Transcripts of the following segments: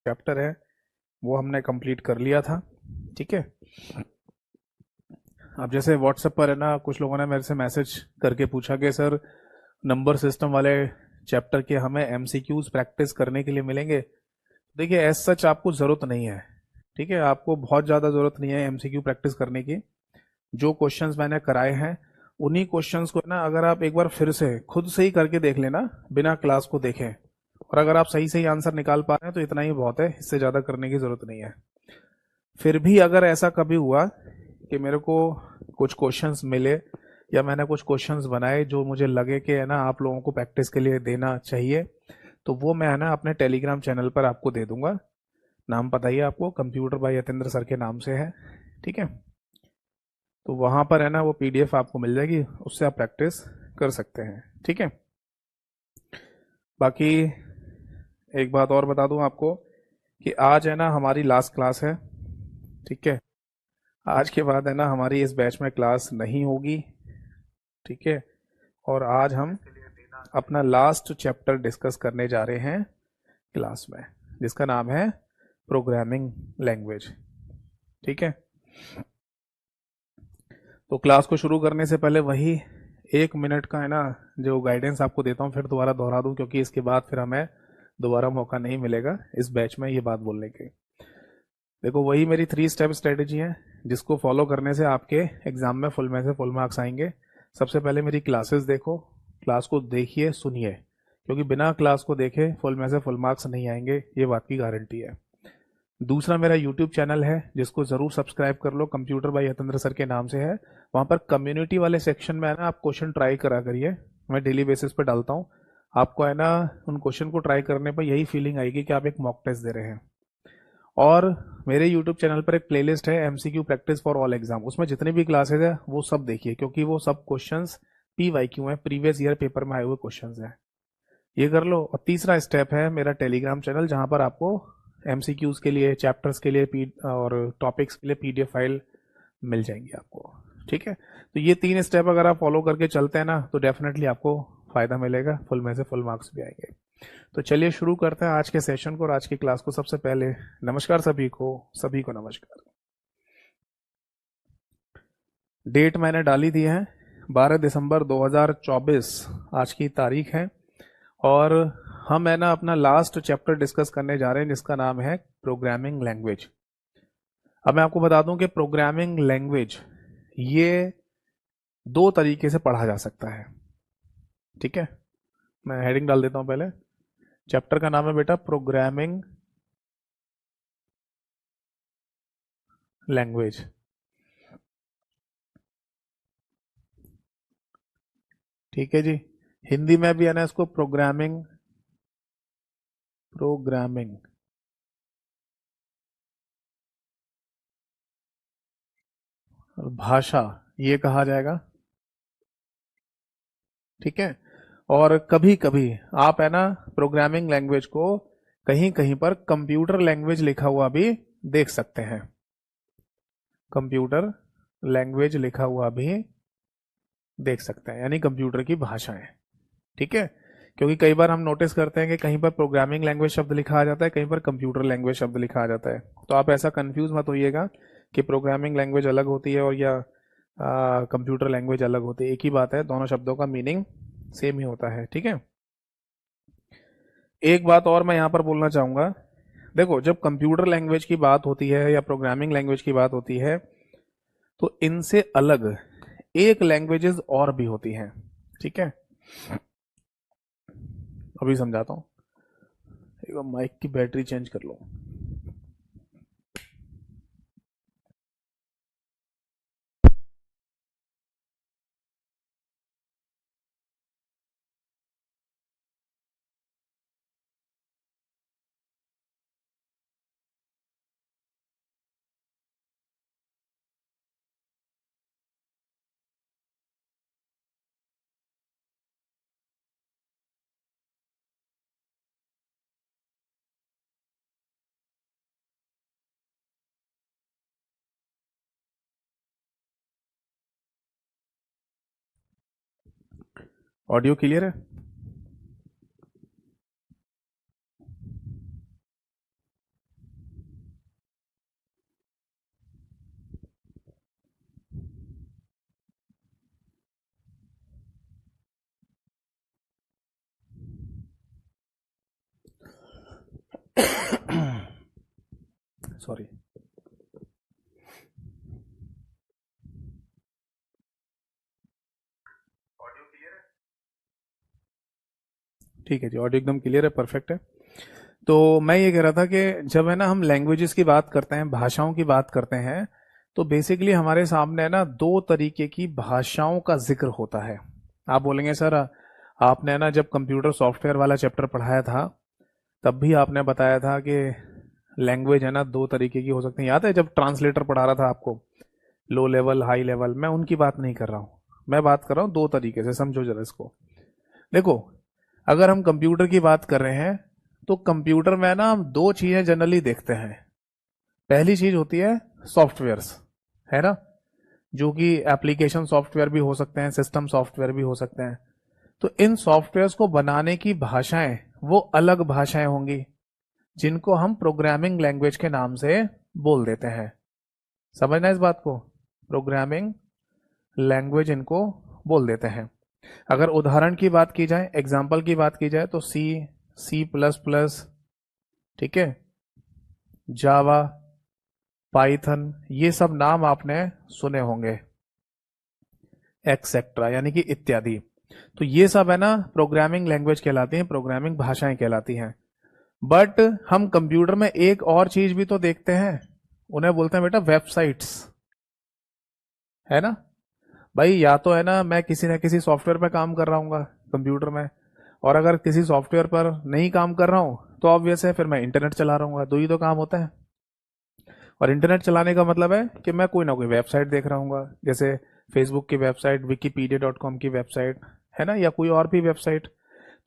Chapter है वो हमने कंप्लीट कर लिया था। ठीक है। अब जैसे व्हाट्सएप पर है ना, कुछ लोगों ने मेरे से मैसेज करके पूछा कि सर नंबर सिस्टम वाले चैप्टर के हमें एमसीक्यूज प्रैक्टिस करने के लिए मिलेंगे। देखिए एज सच आपको ज़रूरत नहीं है। ठीक है, आपको बहुत ज़्यादा ज़रूरत नहीं है एमसीक्यू प्रैक्टिस करने की। जो क्वेश्चंस मैंने कराए हैं उन्हीं क्वेश्चंस को ना अगर आप एक बार फिर से खुद से ही करके देख लेना बिना क्लास को देखें, और अगर आप सही सही आंसर निकाल पा रहे हैं तो इतना ही बहुत है, इससे ज़्यादा करने की ज़रूरत नहीं है। फिर भी अगर ऐसा कभी हुआ कि मेरे को कुछ क्वेश्चंस मिले या मैंने कुछ क्वेश्चंस बनाए जो मुझे लगे कि है ना आप लोगों को प्रैक्टिस के लिए देना चाहिए, तो वो मैं है ना अपने टेलीग्राम चैनल पर आपको दे दूंगा। नाम पता ही है आपको, कंप्यूटर बाय यतेंद्र सर के नाम से है। ठीक है, तो वहां पर है ना वो पीडीएफ आपको मिल जाएगी, उससे आप प्रैक्टिस कर सकते हैं। ठीक है। बाकी एक बात और बता दूं आपको कि आज है ना हमारी लास्ट क्लास है। ठीक है, आज के बाद है ना हमारी इस बैच में क्लास नहीं होगी। ठीक है, और आज हम अपना लास्ट चैप्टर डिस्कस करने जा रहे हैं क्लास में, जिसका नाम है प्रोग्रामिंग लैंग्वेज। ठीक है, तो क्लास को शुरू करने से पहले वही 1 मिनट का है ना जो गाइडेंस आपको देता हूँ फिर दोबारा दोहरा दूं, क्योंकि इसके बाद फिर हमें दोबारा मौका नहीं मिलेगा इस बैच में ये बात बोलने के। देखो वही मेरी 3 स्टेप स्ट्रेटेजी है जिसको फॉलो करने से आपके एग्जाम में फुल में से फुल मार्क्स आएंगे। सबसे पहले मेरी क्लासेस देखो, क्लास को देखिए सुनिए, क्योंकि बिना क्लास को देखे फुल में से फुल मार्क्स नहीं आएंगे, ये बात की गारंटी है। दूसरा मेरा यूट्यूब चैनल है जिसको जरूर सब्सक्राइब कर लो, कंप्यूटर बाय यतेंद्र सर के नाम से है। वहां पर कम्युनिटी वाले सेक्शन में है ना आप क्वेश्चन ट्राई करा करिए, मैं डेली बेसिस पे डालता हूँ। आपको है ना उन क्वेश्चन को ट्राई करने पर यही फीलिंग आएगी कि आप एक मॉक टेस्ट दे रहे हैं। और मेरे YouTube चैनल पर एक प्लेलिस्ट है MCQ practice for all exam, उसमें जितनी भी क्लासेस है वो सब देखिए, क्योंकि वो सब क्वेश्चंस पीवाईक्यू हैं, प्रीवियस ईयर पेपर में आए हुए क्वेश्चंस हैं। ये कर लो। और तीसरा स्टेप है मेरा टेलीग्राम चैनल, जहां पर आपको एमसीक्यूज के लिए, चैप्टर्स के लिए और टॉपिक्स के लिए पीडीएफ फाइल मिल जाएंगी आपको। ठीक है, तो ये 3 स्टेप अगर आप फॉलो करके चलते हैं ना तो डेफिनेटली आपको फायदा मिलेगा, फुल में से फुल मार्क्स भी आएंगे। तो चलिए शुरू करते हैं आज के सेशन को और आज की क्लास को। सबसे पहले नमस्कार सभी को नमस्कार। डेट मैंने डाली दी है 12 दिसंबर 2024 आज की तारीख है, और हम है ना अपना लास्ट चैप्टर डिस्कस करने जा रहे हैं जिसका नाम है प्रोग्रामिंग लैंग्वेज। अब मैं आपको बता दूं कि प्रोग्रामिंग लैंग्वेज ये 2 तरीके से पढ़ा जा सकता है। ठीक है, मैं हेडिंग डाल देता हूं पहले। चैप्टर का नाम है बेटा प्रोग्रामिंग लैंग्वेज। ठीक है जी, हिंदी में भी है ना इसको प्रोग्रामिंग प्रोग्रामिंग भाषा ये कहा जाएगा। ठीक है, और कभी कभी आप है ना प्रोग्रामिंग लैंग्वेज को कहीं कहीं पर कंप्यूटर लैंग्वेज लिखा हुआ भी देख सकते हैं। कंप्यूटर लैंग्वेज लिखा हुआ भी देख सकते हैं, यानी कंप्यूटर की भाषाएं। ठीक है, क्योंकि कई बार हम नोटिस करते हैं कि कहीं पर प्रोग्रामिंग लैंग्वेज शब्द लिखा आ जाता है, कहीं पर कंप्यूटर लैंग्वेज शब्द लिखा आ जाता है। तो आप ऐसा कंफ्यूज मत होइएगा कि प्रोग्रामिंग लैंग्वेज अलग होती है और या कंप्यूटर लैंग्वेज अलग होती है। एक ही बात है, दोनों शब्दों का मीनिंग सेम ही होता है। ठीक है, एक बात और मैं यहाँ पर बोलना चाहूंगा। देखो जब कंप्यूटर लैंग्वेज की बात होती है या प्रोग्रामिंग लैंग्वेज की बात होती है तो इनसे अलग एक लैंग्वेजेस और भी होती हैं। ठीक है, अभी समझाता हूँ। एक बार माइक की बैटरी चेंज कर लो। ऑडियो क्लियर है? सॉरी। ठीक है जी, ऑडियो एकदम क्लियर है, परफेक्ट है। तो मैं ये कह रहा था कि जब है ना हम लैंग्वेजेस की बात करते हैं, भाषाओं की बात करते हैं, तो बेसिकली हमारे सामने है ना दो तरीके की भाषाओं का जिक्र होता है। आप बोलेंगे सर आपने ना जब कंप्यूटर सॉफ्टवेयर वाला चैप्टर पढ़ाया था तब भी आपने बताया था कि लैंग्वेज है ना दो तरीके की हो सकती है। याद है जब ट्रांसलेटर पढ़ा रहा था आपको, लो लेवल हाई लेवल? मैं उनकी बात नहीं कर रहा हूँ, मैं बात कर रहा हूँ दो तरीके से, समझो जरा इसको। देखो, अगर हम कंप्यूटर की बात कर रहे हैं तो कंप्यूटर में ना हम दो चीजें जनरली देखते हैं। पहली चीज होती है सॉफ्टवेयर्स, है ना, जो कि एप्लीकेशन सॉफ्टवेयर भी हो सकते हैं, सिस्टम सॉफ्टवेयर भी हो सकते हैं। तो इन सॉफ्टवेयर्स को बनाने की भाषाएं वो अलग भाषाएं होंगी जिनको हम प्रोग्रामिंग लैंग्वेज के नाम से बोल देते हैं। समझना इस बात को, प्रोग्रामिंग लैंग्वेज इनको बोल देते हैं। अगर उदाहरण की बात की जाए, एग्जाम्पल की बात की जाए, तो सी, C++, ठीक है, जावा, पाइथन, ये सब नाम आपने सुने होंगे, एक्सेट्रा, यानी कि इत्यादि। तो ये सब है ना प्रोग्रामिंग लैंग्वेज कहलाती हैं, प्रोग्रामिंग भाषाएं कहलाती हैं। बट हम कंप्यूटर में एक और चीज भी तो देखते हैं, उन्हें बोलते हैं बेटा वेबसाइट्स, है ना भाई। या तो है ना मैं किसी न किसी सॉफ्टवेयर पर काम कर रहा हूँ कंप्यूटर में, और अगर किसी सॉफ्टवेयर पर नहीं काम कर रहा हूँ तो ऑब्वियस है फिर मैं इंटरनेट चला रहा हूँ, दो ही तो काम होता है। और इंटरनेट चलाने का मतलब है कि मैं कोई ना कोई वेबसाइट देख रहा हूँ, जैसे फेसबुक की वेबसाइट, wikipedia.com की वेबसाइट, है ना, या कोई और भी वेबसाइट।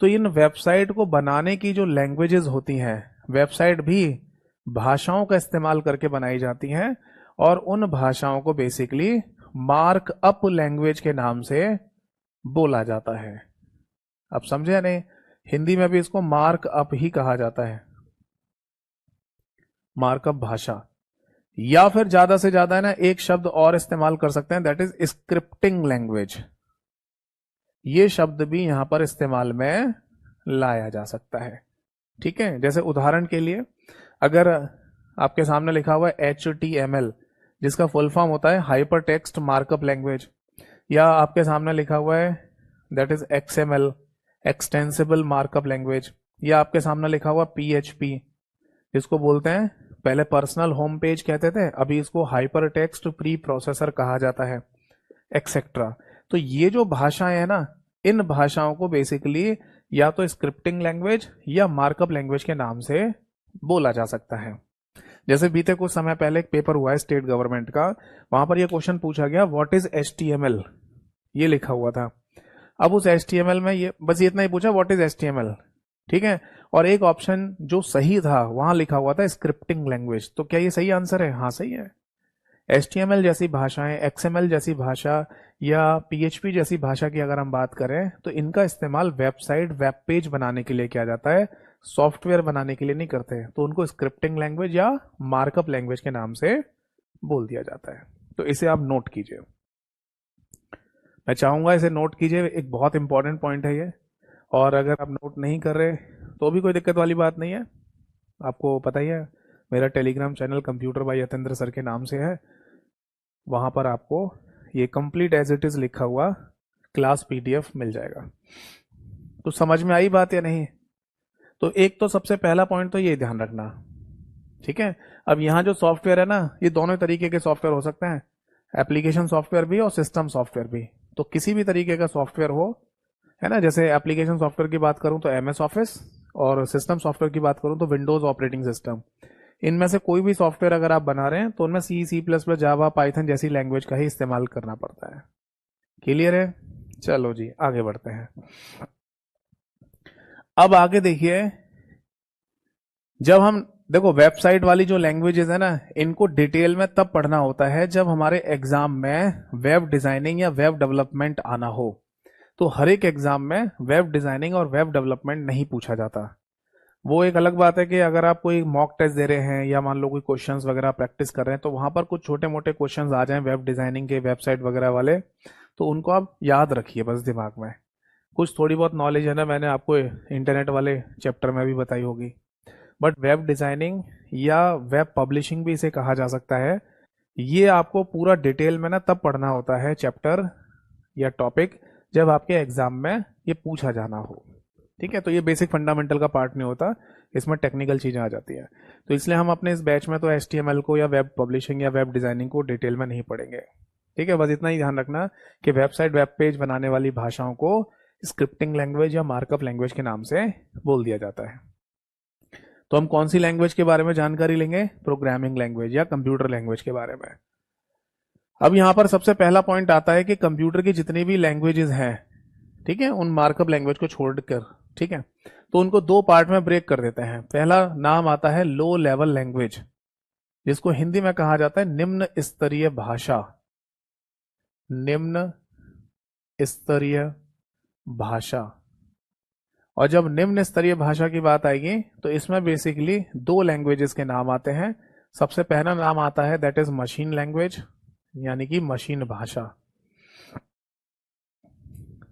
तो इन वेबसाइट को बनाने की जो लैंग्वेजेस होती हैं, वेबसाइट भी भाषाओं का इस्तेमाल करके बनाई जाती हैं, और उन भाषाओं को बेसिकली मार्क अप लैंग्वेज के नाम से बोला जाता है। अब समझे या नहीं? हिंदी में भी इसको मार्क अप ही कहा जाता है, मार्कअप भाषा। या फिर ज्यादा से ज्यादा है ना एक शब्द और इस्तेमाल कर सकते हैं, दैट इज स्क्रिप्टिंग लैंग्वेज। ये शब्द भी यहां पर इस्तेमाल में लाया जा सकता है, ठीक है। जैसे उदाहरण के लिए, अगर आपके सामने लिखा हुआ है HTML, जिसका फुल फॉर्म होता है हाइपर टेक्स्ट मार्कअप लैंग्वेज, या आपके सामने लिखा हुआ है that is XML, extensible markup language, या आपके सामने लिखा हुआ PHP, जिसको बोलते हैं, पहले पर्सनल होम पेज कहते थे, अभी इसको हाइपर टेक्स्ट प्री प्रोसेसर कहा जाता है, एक्सेट्रा। तो ये जो भाषाएं हैं ना, इन भाषाओं को बेसिकली या तो स्क्रिप्टिंग लैंग्वेज या मार्कअप लैंग्वेज के नाम से बोला जा सकता है। जैसे बीते कुछ समय पहले एक पेपर हुआ है स्टेट गवर्नमेंट का, वहां पर यह क्वेश्चन पूछा गया व्हाट इज HTML, ये लिखा हुआ था। अब उस HTML में ये बस इतना ही पूछा, व्हाट इज HTML, ठीक है। और एक ऑप्शन जो सही था वहां लिखा हुआ था स्क्रिप्टिंग लैंग्वेज। तो क्या ये सही आंसर है? हाँ सही है। HTML जैसी भाषाएं, XML जैसी भाषा, या PHP जैसी भाषा की अगर हम बात करें, तो इनका इस्तेमाल वेबसाइट, वेब पेज बनाने के लिए किया जाता है, सॉफ्टवेयर बनाने के लिए नहीं करते। तो उनको स्क्रिप्टिंग लैंग्वेज या मार्कअप लैंग्वेज के नाम से बोल दिया जाता है। तो इसे आप नोट कीजिए, मैं चाहूंगा इसे नोट कीजिए, एक बहुत इंपॉर्टेंट पॉइंट है ये। और अगर आप नोट नहीं कर रहे तो भी कोई दिक्कत वाली बात नहीं है, आपको पता ही है मेरा Telegram channel computer by Yatendra sir के नाम से है, वहां पर आपको ये कंप्लीट एज इट इज लिखा हुआ क्लास PDF मिल जाएगा। तो समझ में आई बात या नहीं? तो एक तो सबसे पहला पॉइंट तो ये ध्यान रखना, ठीक है। अब यहाँ जो सॉफ्टवेयर है ना, ये दोनों तरीके के सॉफ्टवेयर हो सकते हैं, एप्लीकेशन सॉफ्टवेयर भी और सिस्टम सॉफ्टवेयर भी। तो किसी भी तरीके का सॉफ्टवेयर हो, है ना, जैसे एप्लीकेशन सॉफ्टवेयर की बात करूं तो MS ऑफिस, और सिस्टम सॉफ्टवेयर की बात करूं तो विंडोज ऑपरेटिंग सिस्टम। इनमें से कोई भी सॉफ्टवेयर अगर आप बना रहे हैं तो उनमें C++, जावा, पाइथन जैसी लैंग्वेज का ही इस्तेमाल करना पड़ता है। क्लियर है? चलो जी आगे बढ़ते हैं। अब आगे देखिए, जब हम देखो वेबसाइट वाली जो लैंग्वेजेस है ना, इनको डिटेल में तब पढ़ना होता है जब हमारे एग्जाम में वेब डिजाइनिंग या वेब डेवलपमेंट आना हो। तो हर एक एग्जाम में वेब डिजाइनिंग और वेब डेवलपमेंट नहीं पूछा जाता। वो एक अलग बात है कि अगर आप कोई मॉक टेस्ट दे रहे हैं या मान लो कोई क्वेश्चंस वगैरह प्रैक्टिस कर रहे हैं, तो वहां पर कुछ छोटे मोटे क्वेश्चंस आ जाएं वेब डिजाइनिंग के, वेबसाइट वगैरह वाले, तो उनको आप याद रखिए बस दिमाग में। कुछ थोड़ी बहुत नॉलेज है ना, मैंने आपको इंटरनेट वाले चैप्टर में भी बताई होगी, बट वेब डिजाइनिंग या वेब पब्लिशिंग भी इसे कहा जा सकता है। ये आपको पूरा डिटेल में ना तब पढ़ना होता है चैप्टर या टॉपिक जब आपके एग्जाम में ये पूछा जाना हो। ठीक है, तो ये बेसिक फंडामेंटल का पार्ट नहीं होता, इसमें टेक्निकल चीजें आ जाती हैं। तो इसलिए हम अपने इस बैच में तो HTML को या वेब पब्लिशिंग या वेब डिजाइनिंग को डिटेल में नहीं पढ़ेंगे। ठीक है, बस इतना ही ध्यान रखना कि वेबसाइट वेब पेज बनाने वाली भाषाओं को स्क्रिप्टिंग लैंग्वेज या मार्कअप लैंग्वेज के नाम से बोल दिया जाता है। तो हम कौन सी लैंग्वेज के बारे में जानकारी लेंगे? प्रोग्रामिंग लैंग्वेज या कंप्यूटर लैंग्वेज के बारे में। अब यहां पर सबसे पहला पॉइंट आता है कि कंप्यूटर की जितनी भी लैंग्वेजेस हैं, ठीक है, उन मार्कअप लैंग्वेज को छोड़कर, ठीक है, तो उनको दो पार्ट में ब्रेक कर देते हैं। पहला नाम आता है लो लेवल लैंग्वेज, जिसको हिंदी में कहा जाता है निम्न स्तरीय भाषा। निम्न स्तरीय भाषा। और जब निम्न स्तरीय भाषा की बात आएगी तो इसमें बेसिकली दो लैंग्वेजेस के नाम आते हैं। सबसे पहला नाम आता है दैट इज मशीन लैंग्वेज, यानी कि मशीन भाषा।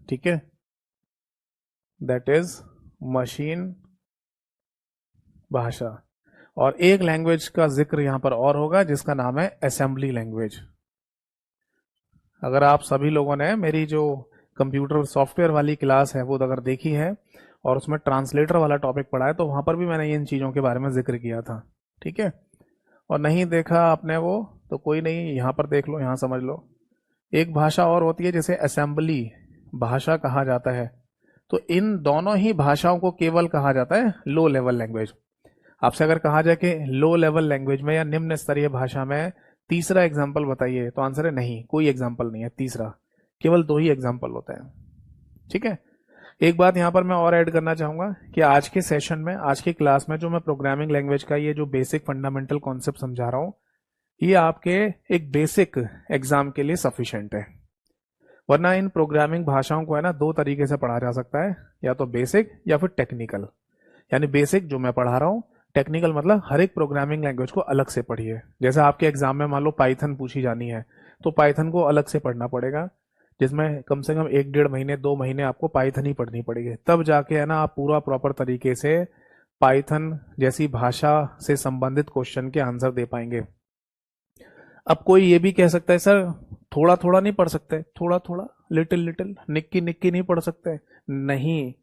ठीक है, दैट इज मशीन भाषा। और एक लैंग्वेज का जिक्र यहां पर और होगा जिसका नाम है असेंबली लैंग्वेज। अगर आप सभी लोगों ने मेरी जो कंप्यूटर सॉफ्टवेयर वाली क्लास है वो अगर देखी है और उसमें ट्रांसलेटर वाला टॉपिक पढ़ा है तो वहां पर भी मैंने इन चीजों के बारे में जिक्र किया था। ठीक है, और नहीं देखा आपने वो तो कोई नहीं, यहां पर देख लो, यहां समझ लो। एक भाषा और होती है जिसे असेंबली भाषा कहा जाता है। तो इन दोनों ही भाषाओं को केवल कहा जाता है लो लेवल लैंग्वेज। आपसे अगर कहा जाए कि लो लेवल लैंग्वेज में या निम्न स्तरीय भाषा में तीसरा एग्जाम्पल बताइए, तो आंसर है नहीं, कोई एग्जाम्पल नहीं है तीसरा, केवल दो ही एग्जाम्पल होते हैं। ठीक है, एक बात यहां पर मैं और ऐड करना चाहूंगा कि आज के सेशन में, आज की क्लास में जो मैं प्रोग्रामिंग लैंग्वेज का ये जो बेसिक फंडामेंटल कॉन्सेप्ट समझा रहा हूं, ये आपके एक बेसिक एग्जाम के लिए सफिशिएंट है। वरना इन प्रोग्रामिंग भाषाओं को है ना दो तरीके से पढ़ा जा सकता है, या तो बेसिक या फिर टेक्निकल। यानी बेसिक जो मैं पढ़ा रहा हूं, टेक्निकल मतलब हर एक प्रोग्रामिंग लैंग्वेज को अलग से पढ़िए। जैसे आपके एग्जाम में मान लो पाइथन पूछी जानी है तो पाइथन को अलग से पढ़ना पड़ेगा, जिसमें कम से कम 1-1.5 महीने 2 महीने आपको पाइथन ही पढ़नी पड़ेगी। तब जाके है ना आप पूरा प्रॉपर तरीके से पाइथन जैसी भाषा से संबंधित क्वेश्चन के आंसर दे पाएंगे। अब कोई ये भी कह सकता है सर थोड़ा थोड़ा नहीं पढ़ सकते, थोड़ा थोड़ा लिटिल लिटिल निक्की निक्की नहीं पढ़ सकते? नहीं,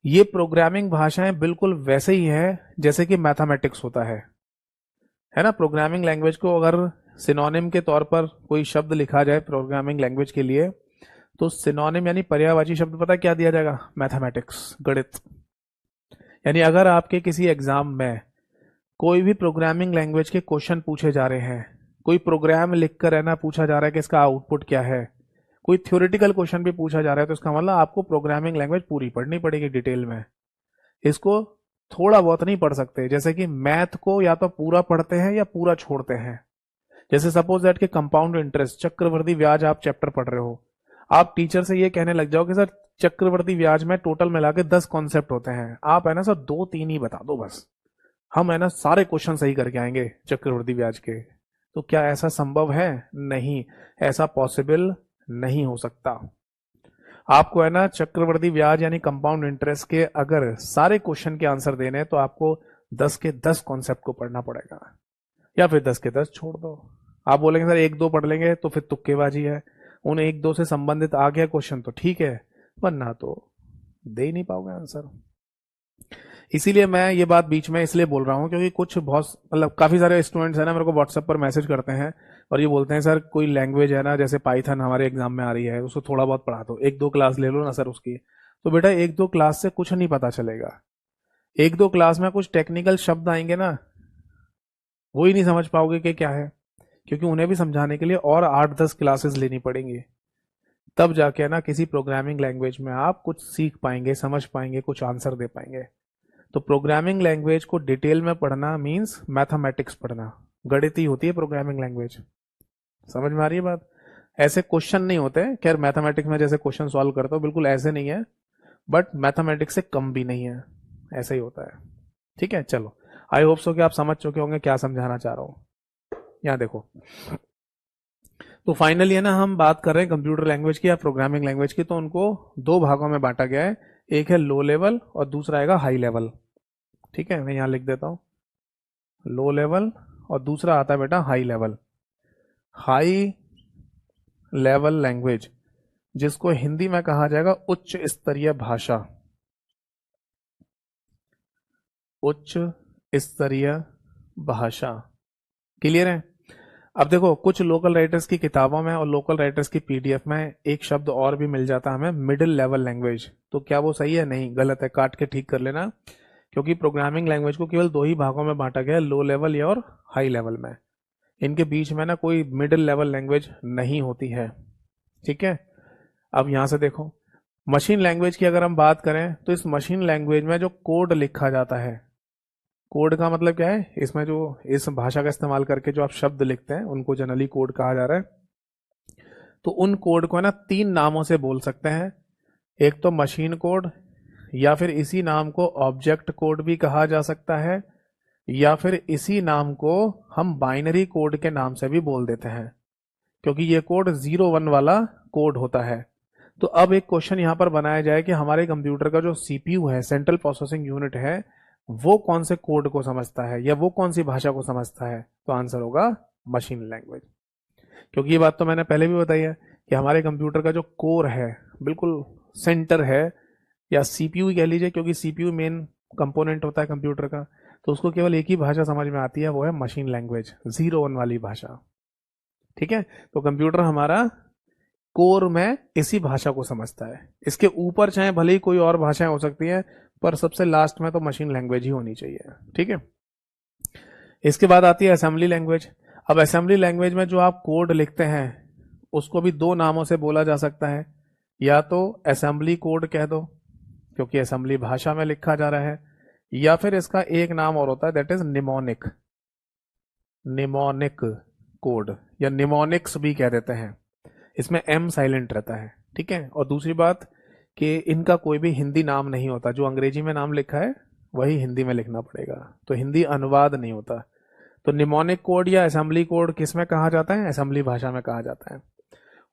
ये प्रोग्रामिंग भाषाएं बिल्कुल वैसे ही है जैसे कि मैथमेटिक्स होता है ना। प्रोग्रामिंग लैंग्वेज को अगर सिनोनिम के तौर पर कोई शब्द लिखा जाए प्रोग्रामिंग लैंग्वेज के लिए, तो सिनोनिम यानी पर्यायवाची शब्द पता क्या दिया जाएगा? मैथमेटिक्स, गणित। यानी अगर आपके किसी एग्जाम में कोई भी प्रोग्रामिंग लैंग्वेज के क्वेश्चन पूछे जा रहे हैं, कोई प्रोग्राम लिखकर है ना पूछा जा रहा है कि इसका आउटपुट क्या है, कोई थ्योरेटिकल क्वेश्चन भी पूछा जा रहा है, तो इसका मतलब आपको प्रोग्रामिंग लैंग्वेज पूरी पढ़नी पड़ेगी डिटेल में। इसको थोड़ा बहुत नहीं पढ़ सकते। जैसे कि मैथ को या तो पूरा पढ़ते हैं या पूरा छोड़ते हैं। जैसे सपोज दैट कि कंपाउंड इंटरेस्ट, चक्रवर्ती ब्याज आप चैप्टर पढ़ रहे हो, आप टीचर से ये कहने लग जाओ कि सर चक्रवर्ती ब्याज में टोटल मिला के 10 कॉन्सेप्ट होते हैं, आप है ना सर 2-3 ही बता दो बस, हम है ना सारे क्वेश्चन सही करके आएंगे चक्रवर्ती ब्याज के। तो क्या ऐसा संभव है? नहीं, ऐसा पॉसिबल नहीं हो सकता। आपको है ना चक्रवर्ती ब्याज यानी कंपाउंड इंटरेस्ट के अगर सारे क्वेश्चन के आंसर देने हैं तो आपको 10 के 10 कॉन्सेप्ट को पढ़ना पड़ेगा, या फिर 10 के 10 छोड़ दो। आप बोलेंगे सर 1-2 पढ़ लेंगे तो फिर तुक्केबाजी है, उन 1-2 से संबंधित आ गया क्वेश्चन तो ठीक है, वरना तो दे ही नहीं पाओगे आंसर। इसीलिए मैं ये बात बीच में इसलिए बोल रहा हूँ क्योंकि कुछ बहुत मतलब काफी सारे स्टूडेंट्स है ना मेरे को व्हाट्सएप पर मैसेज करते हैं और ये बोलते हैं सर कोई लैंग्वेज है ना जैसे पाइथन हमारे एग्जाम में आ रही है, उसको थोड़ा बहुत पढ़ा दो, 1-2 क्लास ले लो ना सर उसकी। तो बेटा 1-2 क्लास से कुछ नहीं पता चलेगा। 1-2 क्लास में कुछ टेक्निकल शब्द आएंगे ना, वो ही नहीं समझ पाओगे कि क्या है, क्योंकि उन्हें भी समझाने के लिए और 8-10 क्लासेस लेनी पड़ेंगी। तब जाके ना किसी प्रोग्रामिंग लैंग्वेज में आप कुछ सीख पाएंगे, समझ पाएंगे, कुछ आंसर दे पाएंगे। तो प्रोग्रामिंग लैंग्वेज को डिटेल में पढ़ना मींस मैथमेटिक्स पढ़ना, गणित ही होती है प्रोग्रामिंग लैंग्वेज। समझ में आ रही है बात? ऐसे क्वेश्चन नहीं होते, खैर मैथमेटिक्स में जैसे क्वेश्चन सॉल्व करते हो बिल्कुल ऐसे नहीं है, बट मैथमेटिक्स से कम भी नहीं है, ऐसा ही होता है। ठीक है, चलो आई होप सो कि आप समझ चुके होंगे क्या समझाना चाह रहा हूं। यहां देखो, तो फाइनली है ना हम बात कर रहे हैं कंप्यूटर लैंग्वेज की या प्रोग्रामिंग लैंग्वेज की, तो उनको दो भागों में बांटा गया है, एक है लो लेवल और दूसरा आएगा हाई लेवल। ठीक है, मैं यहाँ लिख देता हूँ लो लेवल, और दूसरा आता है बेटा high level. High level language, जिसको हिंदी में कहा जाएगा उच्च स्तरीय भाषा। उच्च स्तरीय भाषा, क्लियर है। अब देखो कुछ लोकल राइटर्स की किताबों में और लोकल राइटर्स की पीडीएफ में एक शब्द और भी मिल जाता है हमें, मिडिल लेवल लैंग्वेज। तो क्या वो सही है? नहीं, गलत है, काट के ठीक कर लेना। क्योंकि प्रोग्रामिंग लैंग्वेज को केवल दो ही भागों में बांटा गया है, लो लेवल या और हाई लेवल में। इनके बीच में ना कोई मिडिल लेवल लैंग्वेज नहीं होती है, ठीक है। अब यहां से देखो, मशीन लैंग्वेज की अगर हम बात करें तो इस मशीन लैंग्वेज में जो कोड लिखा जाता है, कोड का मतलब क्या है, इसमें जो इस भाषा का इस्तेमाल करके जो आप शब्द लिखते हैं उनको जनरली कोड कहा जा रहा है। तो उन कोड को ना तीन नामों से बोल सकते हैं। एक तो मशीन कोड, या फिर इसी नाम को ऑब्जेक्ट कोड भी कहा जा सकता है, या फिर इसी नाम को हम बाइनरी कोड के नाम से भी बोल देते हैं, क्योंकि ये कोड 0-1 वाला कोड होता है। तो अब एक क्वेश्चन यहां पर बनाया जाए कि हमारे कंप्यूटर का जो सीपीयू है, सेंट्रल प्रोसेसिंग यूनिट है, वो कौन से कोड को समझता है या वो कौन सी भाषा को समझता है? तो आंसर होगा मशीन लैंग्वेज। क्योंकि ये बात तो मैंने पहले भी बताई है कि हमारे कंप्यूटर का जो कोर है, बिल्कुल सेंटर है, या सीपीयू कह लीजिए, क्योंकि सीपीयू मेन कंपोनेंट होता है कंप्यूटर का, तो उसको केवल एक ही भाषा समझ में आती है, वो है मशीन लैंग्वेज, 0-1 वाली भाषा, ठीक है। तो कंप्यूटर हमारा कोर में इसी भाषा को समझता है। इसके ऊपर चाहे भले ही कोई और भाषाएं हो सकती हैं, पर सबसे लास्ट में तो मशीन लैंग्वेज ही होनी चाहिए, ठीक है। इसके बाद आती है असेंबली लैंग्वेज। अब असेंबली लैंग्वेज में जो आप कोड लिखते हैं उसको भी दो नामों से बोला जा सकता है, या तो असेंबली कोड कह दो क्योंकि असेंबली भाषा में लिखा जा रहा है, या फिर इसका एक नाम और होता है, that is mnemonic. Mnemonic code या निमोनिक्स भी कह देते हैं, इसमें एम साइलेंट रहता है, ठीक है। और दूसरी बात कि इनका कोई भी हिंदी नाम नहीं होता, जो अंग्रेजी में नाम लिखा है वही हिंदी में लिखना पड़ेगा, तो हिंदी अनुवाद नहीं होता। तो निमोनिक कोड या असेंबली कोड किस में कहा जाता है? असेंबली भाषा में कहा जाता है।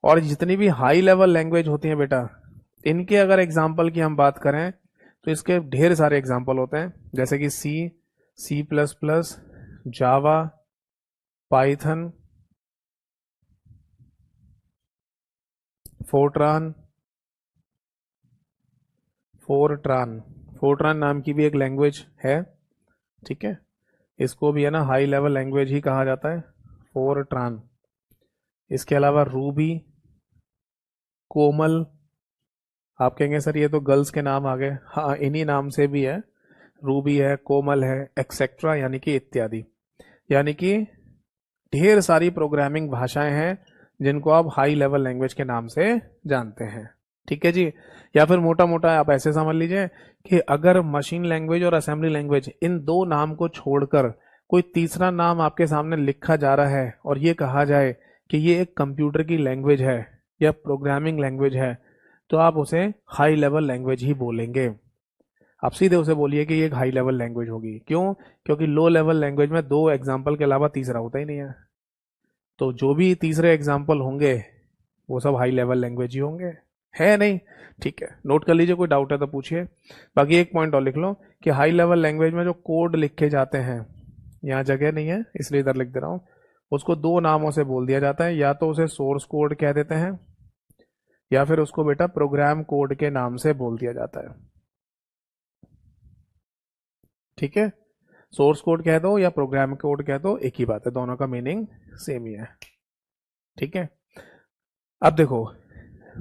और जितनी भी हाई लेवल लैंग्वेज होती है बेटा, इनके अगर एग्जाम्पल की हम बात करें तो इसके ढेर सारे एग्जाम्पल होते हैं, जैसे कि C++, जावा, पाइथन, फोर्ट्रान। फोर्ट्रान नाम की भी एक लैंग्वेज है, ठीक है। इसको भी है ना हाई लेवल लैंग्वेज ही कहा जाता है, फोर्ट्रान। इसके अलावा रूबी, कोमल। आप कहेंगे सर ये तो गर्ल्स के नाम आ गए, हाँ इन्हीं नाम से भी है, रूबी है, कोमल है, एक्सेट्रा, यानी कि इत्यादि। यानी कि ढेर सारी प्रोग्रामिंग भाषाएं हैं जिनको आप हाई लेवल लैंग्वेज के नाम से जानते हैं, ठीक है जी। या फिर मोटा मोटा आप ऐसे समझ लीजिए कि अगर मशीन लैंग्वेज और असेंबली लैंग्वेज, इन दो नाम को छोड़कर कोई तीसरा नाम आपके सामने लिखा जा रहा है और ये कहा जाए कि ये एक कंप्यूटर की लैंग्वेज है या प्रोग्रामिंग लैंग्वेज है, तो आप उसे हाई लेवल लैंग्वेज ही बोलेंगे। आप सीधे उसे बोलिए कि ये एक हाई लेवल लैंग्वेज होगी। क्यों? क्योंकि लो लेवल लैंग्वेज में दो एग्जाम्पल के अलावा तीसरा होता ही नहीं है, तो जो भी तीसरे एग्जाम्पल होंगे वो सब हाई लेवल लैंग्वेज ही होंगे, है नहीं? ठीक है, नोट कर लीजिए, कोई डाउट है तो पूछिए। बाकी एक पॉइंट और लिख लो कि हाई लेवल लैंग्वेज में जो कोड लिखे जाते हैं, यहाँ जगह नहीं है इसलिए इधर लिख दे रहा हूँ, उसको दो नामों से बोल दिया जाता है, या तो उसे सोर्स कोड कह देते हैं, या फिर उसको बेटा प्रोग्राम कोड के नाम से बोल दिया जाता है, ठीक है। सोर्स कोड कह दो या प्रोग्राम कोड कह दो, एक ही बात है, दोनों का मीनिंग सेम ही है, ठीक है। अब देखो,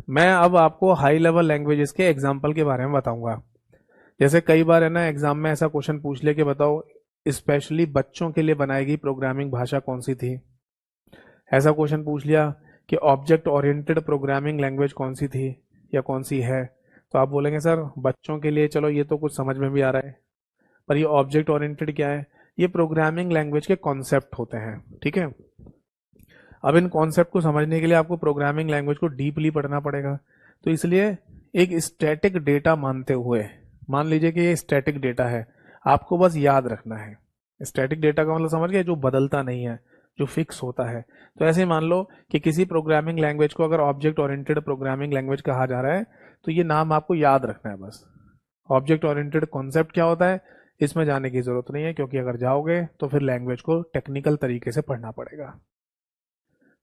मैं अब आपको हाई लेवल लैंग्वेजेस के एग्जाम्पल के बारे में बताऊंगा। जैसे कई बार है ना एग्जाम में ऐसा क्वेश्चन पूछ ले कि बताओ स्पेशली बच्चों के लिए बनाई गई प्रोग्रामिंग भाषा कौन सी थी। ऐसा क्वेश्चन पूछ लिया कि ऑब्जेक्ट ओरिएंटेड प्रोग्रामिंग लैंग्वेज कौन सी थी या कौन सी है, तो आप बोलेंगे सर बच्चों के लिए चलो ये तो कुछ समझ में भी आ रहा है, पर ये ऑब्जेक्ट ओरिएंटेड क्या है? ये प्रोग्रामिंग लैंग्वेज के कॉन्सेप्ट होते हैं, ठीक है। अब इन कॉन्सेप्ट को समझने के लिए आपको प्रोग्रामिंग लैंग्वेज को डीपली पढ़ना पड़ेगा, तो इसलिए एक स्टैटिक डेटा मानते हुए, मान लीजिए कि ये स्टैटिक डेटा है, आपको बस याद रखना है। स्टैटिक डेटा का मतलब समझ गए, जो बदलता नहीं है, जो फिक्स होता है। तो ऐसे मान लो कि किसी प्रोग्रामिंग लैंग्वेज को अगर ऑब्जेक्ट ओरिएंटेड प्रोग्रामिंग लैंग्वेज कहा जा रहा है, तो ये नाम आपको याद रखना है बस। ऑब्जेक्ट ओरिएंटेड कॉन्सेप्ट क्या होता है? इसमें जाने की जरूरत नहीं है, क्योंकि अगर जाओगे तो फिर लैंग्वेज को टेक्निकल तरीके से पढ़ना पड़ेगा।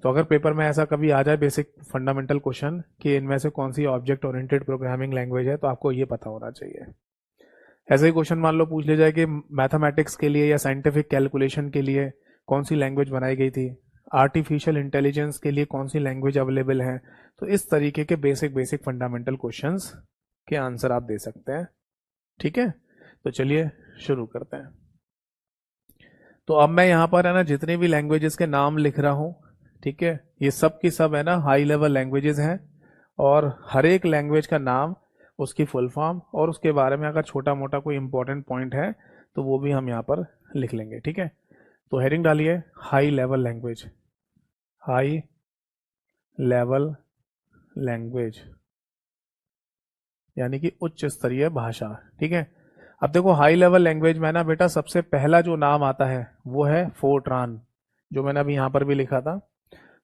तो अगर पेपर में ऐसा कभी आ जाए बेसिक फंडामेंटल क्वेश्चन कि इनमें से कौन सी ऑब्जेक्ट ओरिएंटेड प्रोग्रामिंग लैंग्वेज है, तो आपको ये पता होना चाहिए। ऐसे ही क्वेश्चन मान लो पूछ ले जाए कि मैथमेटिक्स के लिए या साइंटिफिक कैलकुलेशन के लिए कौन सी लैंग्वेज बनाई गई थी, आर्टिफिशियल इंटेलिजेंस के लिए कौन सी लैंग्वेज अवेलेबल है, तो इस तरीके के बेसिक बेसिक फंडामेंटल क्वेश्चंस के आंसर आप दे सकते हैं। ठीक है, तो चलिए शुरू करते हैं। तो अब मैं यहाँ पर है ना जितने भी लैंग्वेजेस के नाम लिख रहा हूँ, ठीक है, ये सब की सब है ना हाई लेवल लैंग्वेजेस हैं, और हर एक लैंग्वेज का नाम, उसकी फुल फॉर्म और उसके बारे में अगर छोटा मोटा कोई इंपॉर्टेंट पॉइंट है तो वो भी हम यहाँ पर लिख लेंगे। ठीक है, तो हेडिंग डालिए high level language, high level language यानी कि उच्च स्तरीय भाषा। ठीक है, अब देखो हाई लेवल लैंग्वेज में ना बेटा सबसे पहला जो नाम आता है वो है फोर्ट्रान, जो मैंने अभी यहाँ पर भी लिखा था।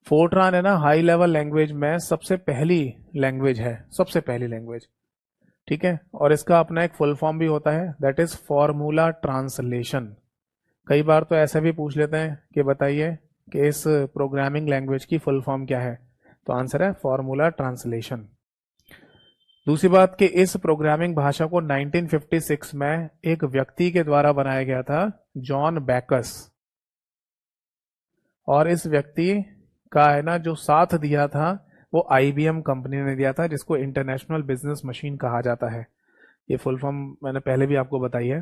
फोर्ट्रान है ना हाई लेवल लैंग्वेज में सबसे पहली लैंग्वेज है, सबसे पहली लैंग्वेज। ठीक है, और इसका अपना एक फुल फॉर्म भी होता है, दैट इज फॉर्मूला ट्रांसलेशन। कई बार तो ऐसे भी पूछ लेते हैं कि बताइए कि इस प्रोग्रामिंग लैंग्वेज की फुल फॉर्म क्या है, तो आंसर है फॉर्मूला ट्रांसलेशन। दूसरी बात कि इस प्रोग्रामिंग भाषा को 1956 में एक व्यक्ति के द्वारा बनाया गया था, जॉन बैकस, और इस व्यक्ति का है ना जो साथ दिया था वो आईबीएम कंपनी ने दिया था, जिसको इंटरनेशनल बिजनेस मशीन कहा जाता है। ये फुल फॉर्म मैंने पहले भी आपको बताई है।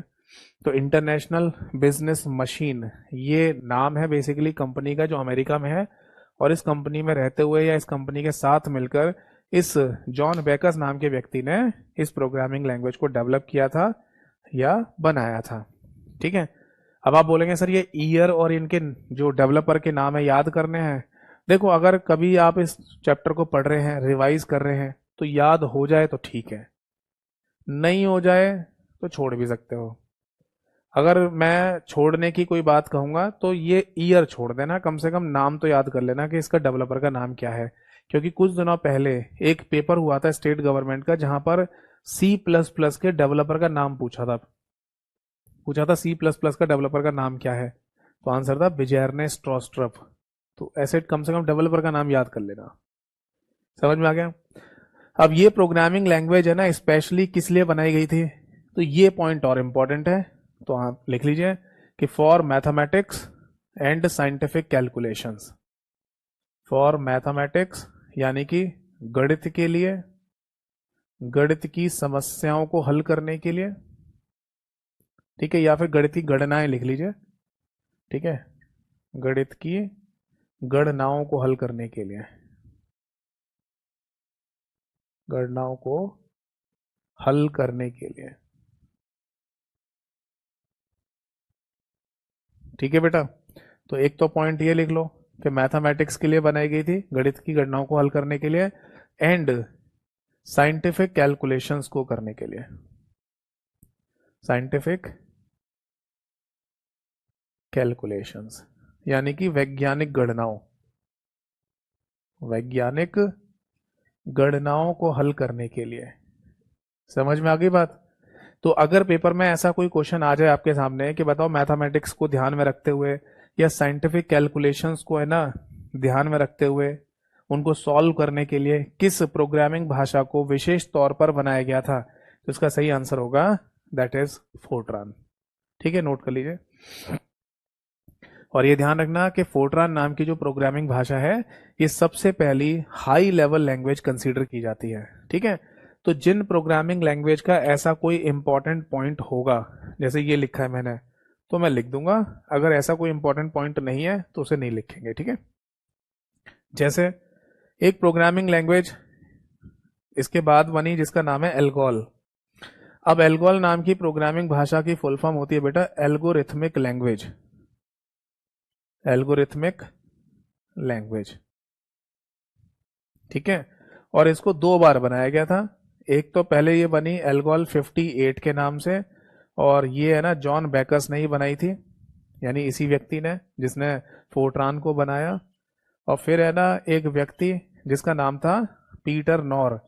तो इंटरनेशनल बिजनेस मशीन ये नाम है बेसिकली कंपनी का जो अमेरिका में है, और इस कंपनी में रहते हुए या इस कंपनी के साथ मिलकर इस जॉन बेकस नाम के व्यक्ति ने इस प्रोग्रामिंग लैंग्वेज को डेवलप किया था या बनाया था। ठीक है, अब आप बोलेंगे सर ये ईयर और इनके जो डेवलपर के नाम है याद करने हैं। देखो अगर कभी आप इस चैप्टर को पढ़ रहे हैं, रिवाइज कर रहे हैं, तो याद हो जाए तो ठीक है, नहीं हो जाए तो छोड़ भी सकते हो। अगर मैं छोड़ने की कोई बात कहूंगा तो ये ईयर छोड़ देना, कम से कम नाम तो याद कर लेना कि इसका डेवलपर का नाम क्या है। क्योंकि कुछ दिनों पहले एक पेपर हुआ था स्टेट गवर्नमेंट का, जहां पर C++ के डेवलपर का नाम पूछा था C++ का डेवलपर का नाम क्या है, तो आंसर था विजयर्ने स्ट्रॉस्ट्रप। तो ऐसे कम से कम डेवलपर का नाम याद कर लेना। समझ में आ गया? अब ये प्रोग्रामिंग लैंग्वेज है ना स्पेशली किस लिए बनाई गई थी, तो ये पॉइंट और इंपॉर्टेंट है, तो आप लिख लीजिए कि for mathematics and scientific calculations. For mathematics यानी कि गणित के लिए, गणित की समस्याओं को हल करने के लिए, ठीक है, या फिर गणित की गणनाएं लिख लीजिए। ठीक है, गणित की गणनाओं को हल करने के लिए, गणनाओं को हल करने के लिए। ठीक है बेटा, तो एक तो पॉइंट ये लिख लो कि मैथमेटिक्स के लिए बनाई गई थी, गणित की गणनाओं को हल करने के लिए, एंड साइंटिफिक कैलकुलेशंस को करने के लिए, साइंटिफिक कैलकुलेशंस यानी कि वैज्ञानिक गणनाओं, वैज्ञानिक गणनाओं को हल करने के लिए। समझ में आ गई बात? तो अगर पेपर में ऐसा कोई क्वेश्चन आ जाए आपके सामने कि बताओ मैथमेटिक्स को ध्यान में रखते हुए या साइंटिफिक कैलकुलेशंस को है ना ध्यान में रखते हुए उनको सॉल्व करने के लिए किस प्रोग्रामिंग भाषा को विशेष तौर पर बनाया गया था, तो इसका सही आंसर होगा दैट इज फोर्ट्रान। ठीक है, नोट कर लीजिए। और ये ध्यान रखना कि फोर्ट्रान नाम की जो प्रोग्रामिंग भाषा है ये सबसे पहली हाई लेवल लैंग्वेज कंसीडर की जाती है। ठीक है, तो जिन प्रोग्रामिंग लैंग्वेज का ऐसा कोई इंपॉर्टेंट पॉइंट होगा, जैसे ये लिखा है मैंने, तो मैं लिख दूंगा। अगर ऐसा कोई इंपॉर्टेंट पॉइंट नहीं है तो उसे नहीं लिखेंगे। ठीक है, जैसे एक प्रोग्रामिंग लैंग्वेज इसके बाद बनी जिसका नाम है एल्गोल। अब एल्गोल नाम की प्रोग्रामिंग भाषा की फुल फॉर्म होती है बेटा एल्गोरिथमिक लैंग्वेज, एल्गोरिथमिक लैंग्वेज। ठीक है, और इसको दो बार बनाया गया था। एक तो पहले ये बनी एल्गोल 58 के नाम से, और ये है ना जॉन बेकस ने ही बनाई थी, यानी इसी व्यक्ति ने जिसने फोर्ट्रान को बनाया। और फिर है ना एक व्यक्ति जिसका नाम था पीटर नॉर,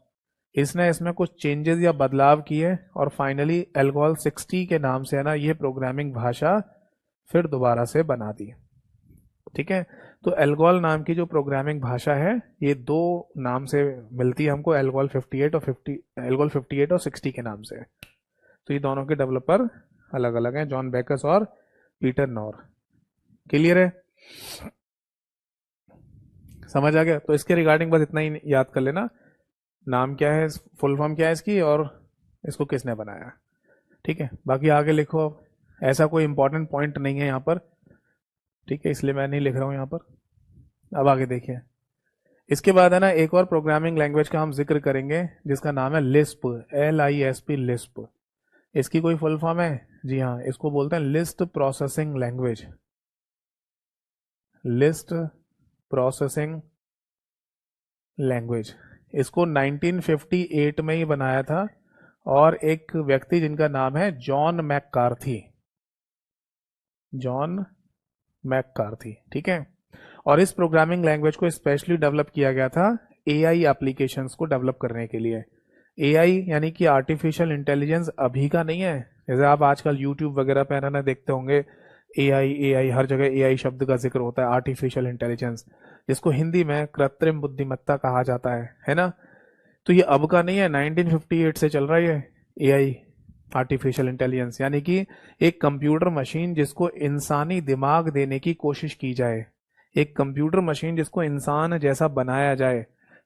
इसने इसमें कुछ चेंजेस या बदलाव किए और फाइनली एल्गोल 60 के नाम से है ना ये प्रोग्रामिंग भाषा फिर दोबारा से बना दी। ठीक है, तो एल्गोल नाम की जो प्रोग्रामिंग भाषा है ये दो नाम से मिलती है हमको, एल्गोल 58 और 60 के नाम से। तो ये दोनों के डेवलपर अलग अलग हैं, जॉन बेकस और पीटर नॉर। क्लियर है, समझ आ गया? तो इसके रिगार्डिंग बस इतना ही याद कर लेना, नाम क्या है, फुल फॉर्म क्या है इसकी, और इसको किसने बनाया। ठीक है, बाकी आगे लिखो, ऐसा कोई इंपॉर्टेंट पॉइंट नहीं है यहाँ पर। ठीक है, इसलिए मैं नहीं लिख रहा हूँ यहाँ पर। अब आगे देखिए, इसके बाद है ना एक और प्रोग्रामिंग लैंग्वेज का हम जिक्र करेंगे जिसका नाम है लिस्प, LISP, लिस्प। इसकी कोई फुल फॉर्म है? जी हाँ, इसको बोलते हैं list processing language. List processing language, इसको 1958 में ही बनाया था और एक व्यक्ति जिनका नाम है जॉन मैककार्थी, जॉन मैककार्थी। ठीक है, और इस प्रोग्रामिंग लैंग्वेज को स्पेशली डेवलप किया गया था AI एप्लीकेशंस को डेवलप करने के लिए। AI यानी कि आर्टिफिशियल इंटेलिजेंस अभी का नहीं है, जैसे आप आजकल यूट्यूब वगैरह पे ना देखते होंगे AI हर जगह AI शब्द का जिक्र होता है, आर्टिफिशियल इंटेलिजेंस, जिसको हिंदी में कृत्रिम बुद्धिमत्ता कहा जाता है ना। तो ये अब का नहीं है, 1958 से चल रहा है ये AI आर्टिफिशियल इंटेलिजेंस, यानी कि एक कंप्यूटर मशीन जिसको इंसानी दिमाग देने की कोशिश की जाए, एक कंप्यूटर मशीन जिसको इंसान जैसा बनाया जाए,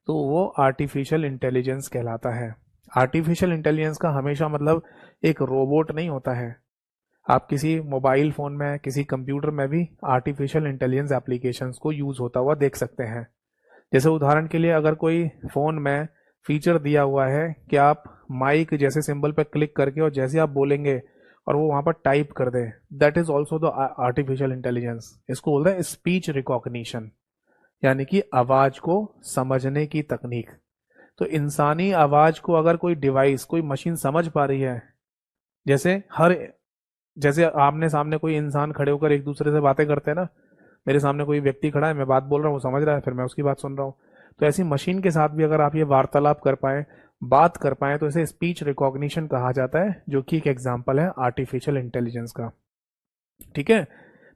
तो वो आर्टिफिशियल इंटेलिजेंस कहलाता है। आर्टिफिशियल इंटेलिजेंस का हमेशा मतलब एक रोबोट नहीं होता है। आप किसी मोबाइल फोन में, किसी कंप्यूटर में भी आर्टिफिशियल इंटेलिजेंस एप्लीकेशंस को यूज होता हुआ देख सकते हैं। जैसे उदाहरण के लिए अगर कोई फोन में फीचर दिया हुआ है कि आप माइक जैसे सिंबल पर क्लिक करके और जैसे आप बोलेंगे और वो वहां पर टाइप कर दे, that is also the artificial intelligence. इसको बोलते हैं स्पीच रिकॉग्निशन, यानी कि आवाज को समझने की तकनीक। तो इंसानी आवाज को अगर कोई डिवाइस, कोई मशीन समझ पा रही है, जैसे आमने सामने कोई इंसान खड़े होकर एक दूसरे से बातें करते हैं ना, मेरे सामने कोई व्यक्ति खड़ा है, मैं बात बोल रहा हूँ, वो समझ रहा है, फिर मैं उसकी बात सुन रहा हूँ। तो ऐसी मशीन के साथ भी अगर आप ये वार्तालाप कर पाए, बात कर पाए, तो इसे स्पीच रिकॉग्निशन कहा जाता है, जो कि एक एग्जाम्पल है आर्टिफिशियल इंटेलिजेंस का। ठीक है,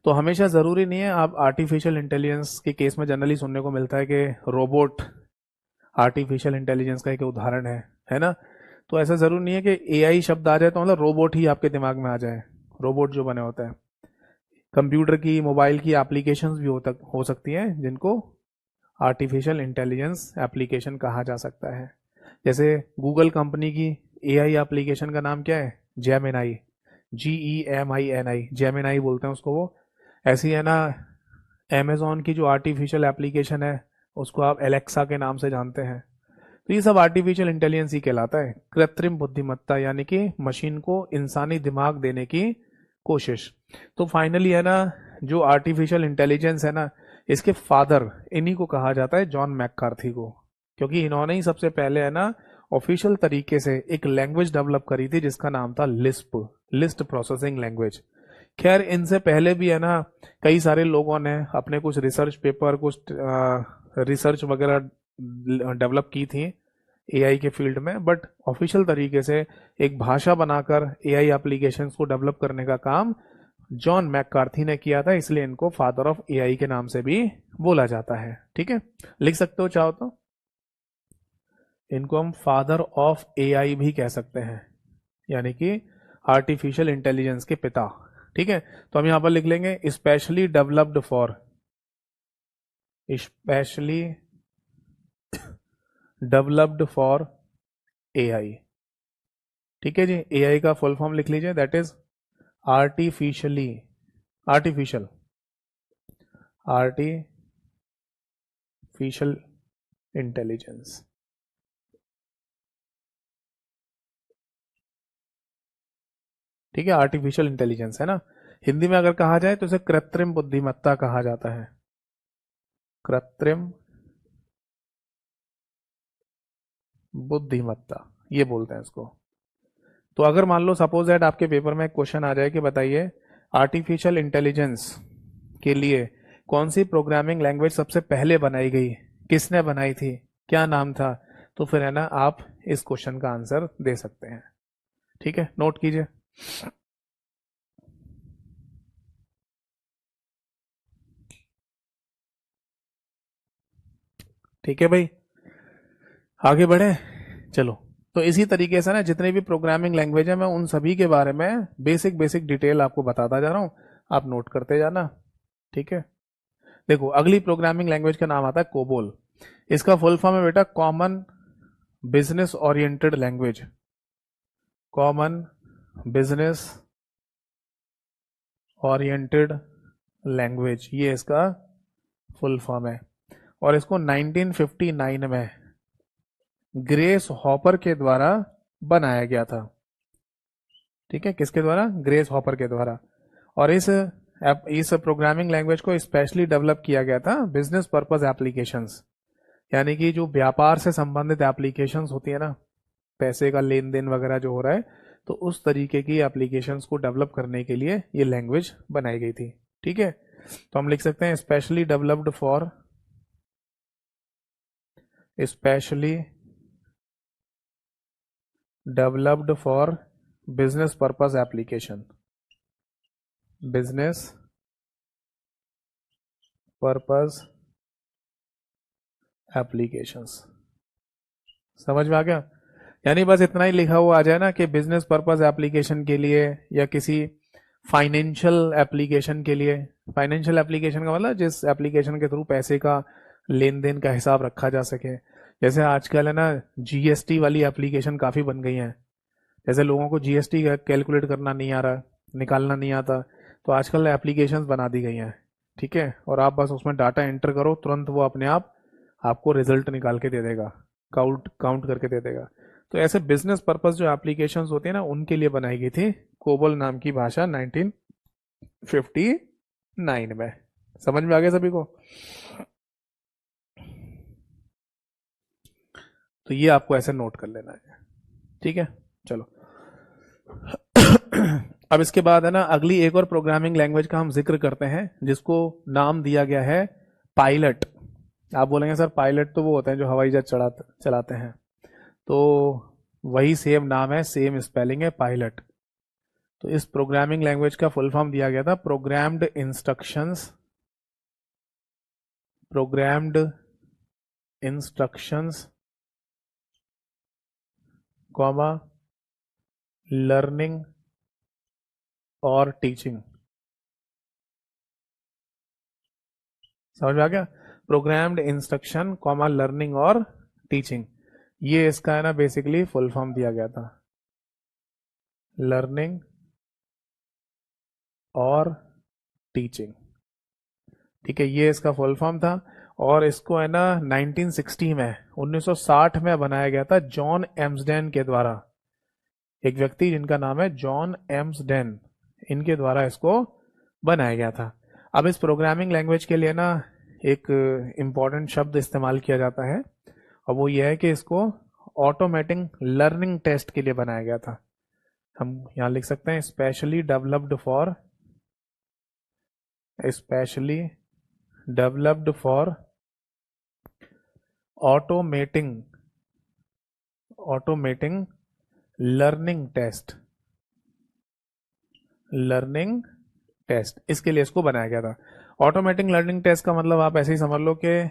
तो हमेशा जरूरी नहीं है, आप आर्टिफिशियल इंटेलिजेंस के केस में जनरली सुनने को मिलता है कि रोबोट आर्टिफिशियल इंटेलिजेंस का एक उदाहरण है ना। तो ऐसा जरूरी नहीं है कि AI शब्द आ जाए तो मतलब रोबोट ही आपके दिमाग में आ जाए। रोबोट जो बने होते हैं, कंप्यूटर की, मोबाइल की एप्लीकेशंस भी हो सकती हैं जिनको आर्टिफिशियल इंटेलिजेंस एप्लीकेशन कहा जा सकता है। जैसे गूगल कंपनी की AI एप्लीकेशन का नाम क्या है? जेमिनाई, GEMINI, जेमिनाई बोलते हैं उसको वो। ऐसी है ना, अमेजोन की जो आर्टिफिशियल एप्लीकेशन है उसको आप एलेक्सा के नाम से जानते हैं। तो ये सब आर्टिफिशियल इंटेलिजेंस ही कहलाता है, कृत्रिम बुद्धिमत्ता, यानी कि मशीन को इंसानी दिमाग देने की कोशिश। तो फाइनली है ना, जो आर्टिफिशियल इंटेलिजेंस है ना, इसके फादर इन्हीं को कहा जाता है, जॉन मैककार्थी को, क्योंकि इन्होंने ही सबसे पहले है ना ऑफिशियल तरीके से एक लैंग्वेज डेवलप करी थी जिसका नाम था लिस्प, लिस्ट प्रोसेसिंग लैंग्वेज। खैर इनसे पहले भी है ना कई सारे लोगों ने अपने कुछ रिसर्च पेपर, कुछ रिसर्च वगैरह डेवलप की थी AI के फील्ड में, बट ऑफिशियल तरीके से एक भाषा बनाकर AI एप्लीकेशंस को डेवलप करने का काम जॉन मैककार्थी ने किया था, इसलिए इनको फादर ऑफ AI के नाम से भी बोला जाता है। ठीक है, लिख सकते हो चाहो तो, इनको हम फादर ऑफ AI भी कह सकते हैं, यानी कि आर्टिफिशियल इंटेलिजेंस के पिता। ठीक है, तो हम यहां पर लिख लेंगे specially developed for, specially developed for AI। ठीक है जी, AI का फुल फॉर्म लिख लीजिए, दैट इज आर्टिफिशियल इंटेलिजेंस। ठीक है, आर्टिफिशियल इंटेलिजेंस है ना, हिंदी में अगर कहा जाए तो इसे कृत्रिम बुद्धिमत्ता कहा जाता है, कृत्रिम बुद्धिमत्ता ये बोलते हैं इसको। तो अगर मान लो सपोज दैट आपके पेपर में एक क्वेश्चन आ जाए कि बताइए आर्टिफिशियल इंटेलिजेंस के लिए कौन सी प्रोग्रामिंग लैंग्वेज सबसे पहले बनाई गई, किसने बनाई थी, क्या नाम था, तो फिर है ना आप इस क्वेश्चन का आंसर दे सकते हैं। ठीक है, नोट कीजिए। ठीक है भाई, आगे बढ़े। चलो, तो इसी तरीके से ना जितने भी प्रोग्रामिंग लैंग्वेज है मैं उन सभी के बारे में बेसिक बेसिक डिटेल आपको बताता जा रहा हूं, आप नोट करते जाना। ठीक है, देखो अगली प्रोग्रामिंग लैंग्वेज का नाम आता है कोबोल। इसका फुल फॉर्म है बेटा common business oriented language. Common business oriented language, ये इसका फुल फॉर्म है। और इसको 1959 में ग्रेस हॉपर के द्वारा बनाया गया था। ठीक है, किसके द्वारा? ग्रेस हॉपर के द्वारा। और इस प्रोग्रामिंग लैंग्वेज को स्पेशली डेवलप किया गया था बिजनेस पर्पस एप्लीकेशंस, यानी कि जो व्यापार से संबंधित एप्लीकेशंस होती है ना, पैसे का लेन देन वगैरह जो हो रहा है, तो उस तरीके की एप्लीकेशंस को डेवलप करने के लिए ये लैंग्वेज बनाई गई थी। ठीक है, तो हम लिख सकते हैं specially developed for business purpose application, business purpose applications. समझ में आ गया? यानी बस इतना ही लिखा हुआ आ जाए ना कि बिजनेस पर्पस एप्लीकेशन के लिए या किसी फाइनेंशियल एप्लीकेशन के लिए। फाइनेंशियल एप्लीकेशन का मतलब जिस एप्लीकेशन के थ्रू पैसे का लेन देन का हिसाब रखा जा सके। जैसे आजकल है ना जीएसटी वाली एप्लीकेशन काफ़ी बन गई हैं। जैसे लोगों को जीएसटी कैलकुलेट करना नहीं आ रहा, निकालना नहीं आता, तो आजकल एप्लीकेशंस बना दी गई हैं। ठीक है, और आप बस उसमें डाटा एंटर करो, तुरंत वो अपने आप आपको रिजल्ट निकाल के दे देगा, काउंट काउंट करके दे देगा। तो ऐसे बिजनेस पर्पस जो एप्लीकेशंस होती है ना, उनके लिए बनाई गई थी कोबोल नाम की भाषा 1959 में। समझ में आ गया सभी को? तो ये आपको ऐसे नोट कर लेना है। ठीक है, चलो। अब इसके बाद है ना अगली एक और प्रोग्रामिंग लैंग्वेज का हम जिक्र करते हैं, जिसको नाम दिया गया है पायलट। आप बोलेंगे सर पायलट तो वो होते हैं जो हवाई जहाज चलाते हैं, तो वही सेम नाम है, सेम स्पेलिंग है, पायलट। तो इस प्रोग्रामिंग लैंग्वेज का फुल फॉर्म दिया गया था प्रोग्राम्ड इंस्ट्रक्शंस कॉमा लर्निंग और टीचिंग। समझ में आ गया? प्रोग्राम्ड इंस्ट्रक्शन कॉमा लर्निंग और टीचिंग, ये इसका है ना बेसिकली फुल फॉर्म दिया गया था, लर्निंग और टीचिंग। ठीक है, ये इसका फुल फॉर्म था। और इसको है ना 1960 में बनाया गया था जॉन एम्सडेन के द्वारा। एक व्यक्ति जिनका नाम है जॉन एम्सडेन, इनके द्वारा इसको बनाया गया था। अब इस प्रोग्रामिंग लैंग्वेज के लिए ना एक इम्पॉर्टेंट शब्द इस्तेमाल किया जाता है, और वो ये है कि इसको ऑटोमेटिक लर्निंग टेस्ट के लिए बनाया गया था। हम यहाँ लिख सकते हैं specially developed for automating learning test, इसके लिए इसको बनाया गया था। ऑटोमेटिक लर्निंग टेस्ट का मतलब आप ऐसे ही समझ लो कि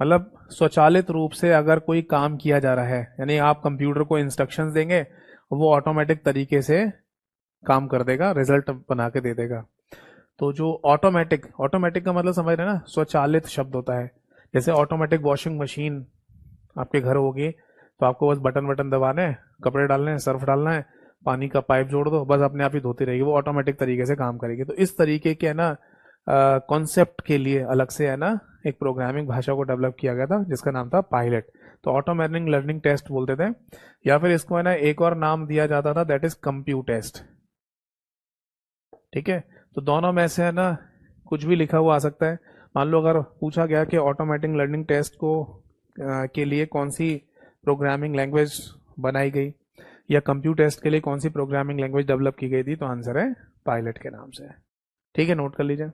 मतलब स्वचालित रूप से अगर कोई काम किया जा रहा है, यानी आप कंप्यूटर को इंस्ट्रक्शंस देंगे, वो ऑटोमेटिक तरीके से काम कर देगा, रिजल्ट बना के दे देगा। तो जो ऑटोमेटिक ऑटोमेटिक का मतलब समझ रहे हैं ना, स्वचालित शब्द होता है। जैसे ऑटोमेटिक वॉशिंग मशीन आपके घर होगी, तो आपको बस बटन बटन दबाने हैं, कपड़े डालने हैं, सर्फ डालना है, पानी का पाइप जोड़ दो, बस अपने आप ही धोती रहेगी, वो ऑटोमेटिक तरीके से काम करेगी। तो इस तरीके के है ना कॉन्सेप्ट के लिए अलग से है ना एक प्रोग्रामिंग भाषा को डेवलप किया गया था, जिसका नाम था पायलट। तो ऑटोमेटिक लर्निंग टेस्ट बोलते थे, या फिर इसको है ना एक और नाम दिया जाता था, दैट इज कंप्यूट टेस्ट। ठीक है, तो दोनों में से है ना कुछ भी लिखा हुआ आ सकता है। मान लो अगर पूछा गया कि ऑटोमेटिक लर्निंग टेस्ट को के लिए कौन सी प्रोग्रामिंग लैंग्वेज बनाई गई, या कंप्यूट टेस्ट के लिए कौन सी प्रोग्रामिंग लैंग्वेज डेवलप की गई थी, तो आंसर है पायलट के नाम से। ठीक है, नोट कर लीजिए।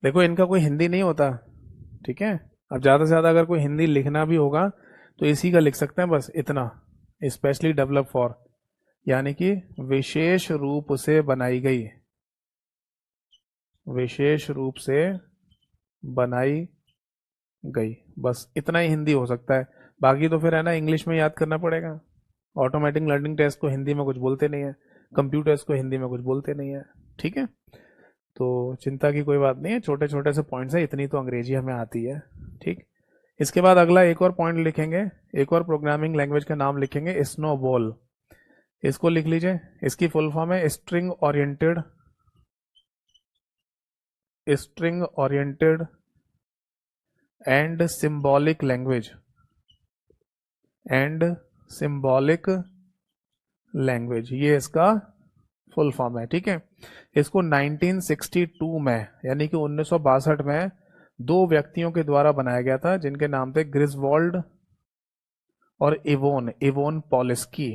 देखो इनका कोई हिंदी नहीं होता, ठीक है। अब ज़्यादा से ज़्यादा अगर कोई हिंदी लिखना भी होगा तो इसी का लिख सकते हैं, बस इतना, स्पेशली डेवलप फॉर, यानी कि विशेष रूप से बनाई गई, विशेष रूप से बनाई गई, बस इतना ही हिंदी हो सकता है। बाकी तो फिर है ना इंग्लिश में याद करना पड़ेगा। ऑटोमेटिक लर्निंग टेस्ट को हिंदी में कुछ बोलते नहीं है, कंप्यूटर्स को हिंदी में कुछ बोलते नहीं है, ठीक है। तो चिंता की कोई बात नहीं है, छोटे छोटे से पॉइंट्स है, इतनी तो अंग्रेजी हमें आती है, ठीक। इसके बाद अगला एक और पॉइंट लिखेंगे, एक और प्रोग्रामिंग लैंग्वेज का नाम लिखेंगे, स्नोबॉल। इसको लिख लीजिए, इसकी फुल फॉर्म है string oriented and symbolic language, and symbolic language, ये इसका फुल फॉर्म है, ठीक है। इसको 1962 में, यानी कि 1962 में दो व्यक्तियों के द्वारा बनाया गया था, जिनके नाम थे ग्रिसवॉल्ड और इवोन पॉलिस्की,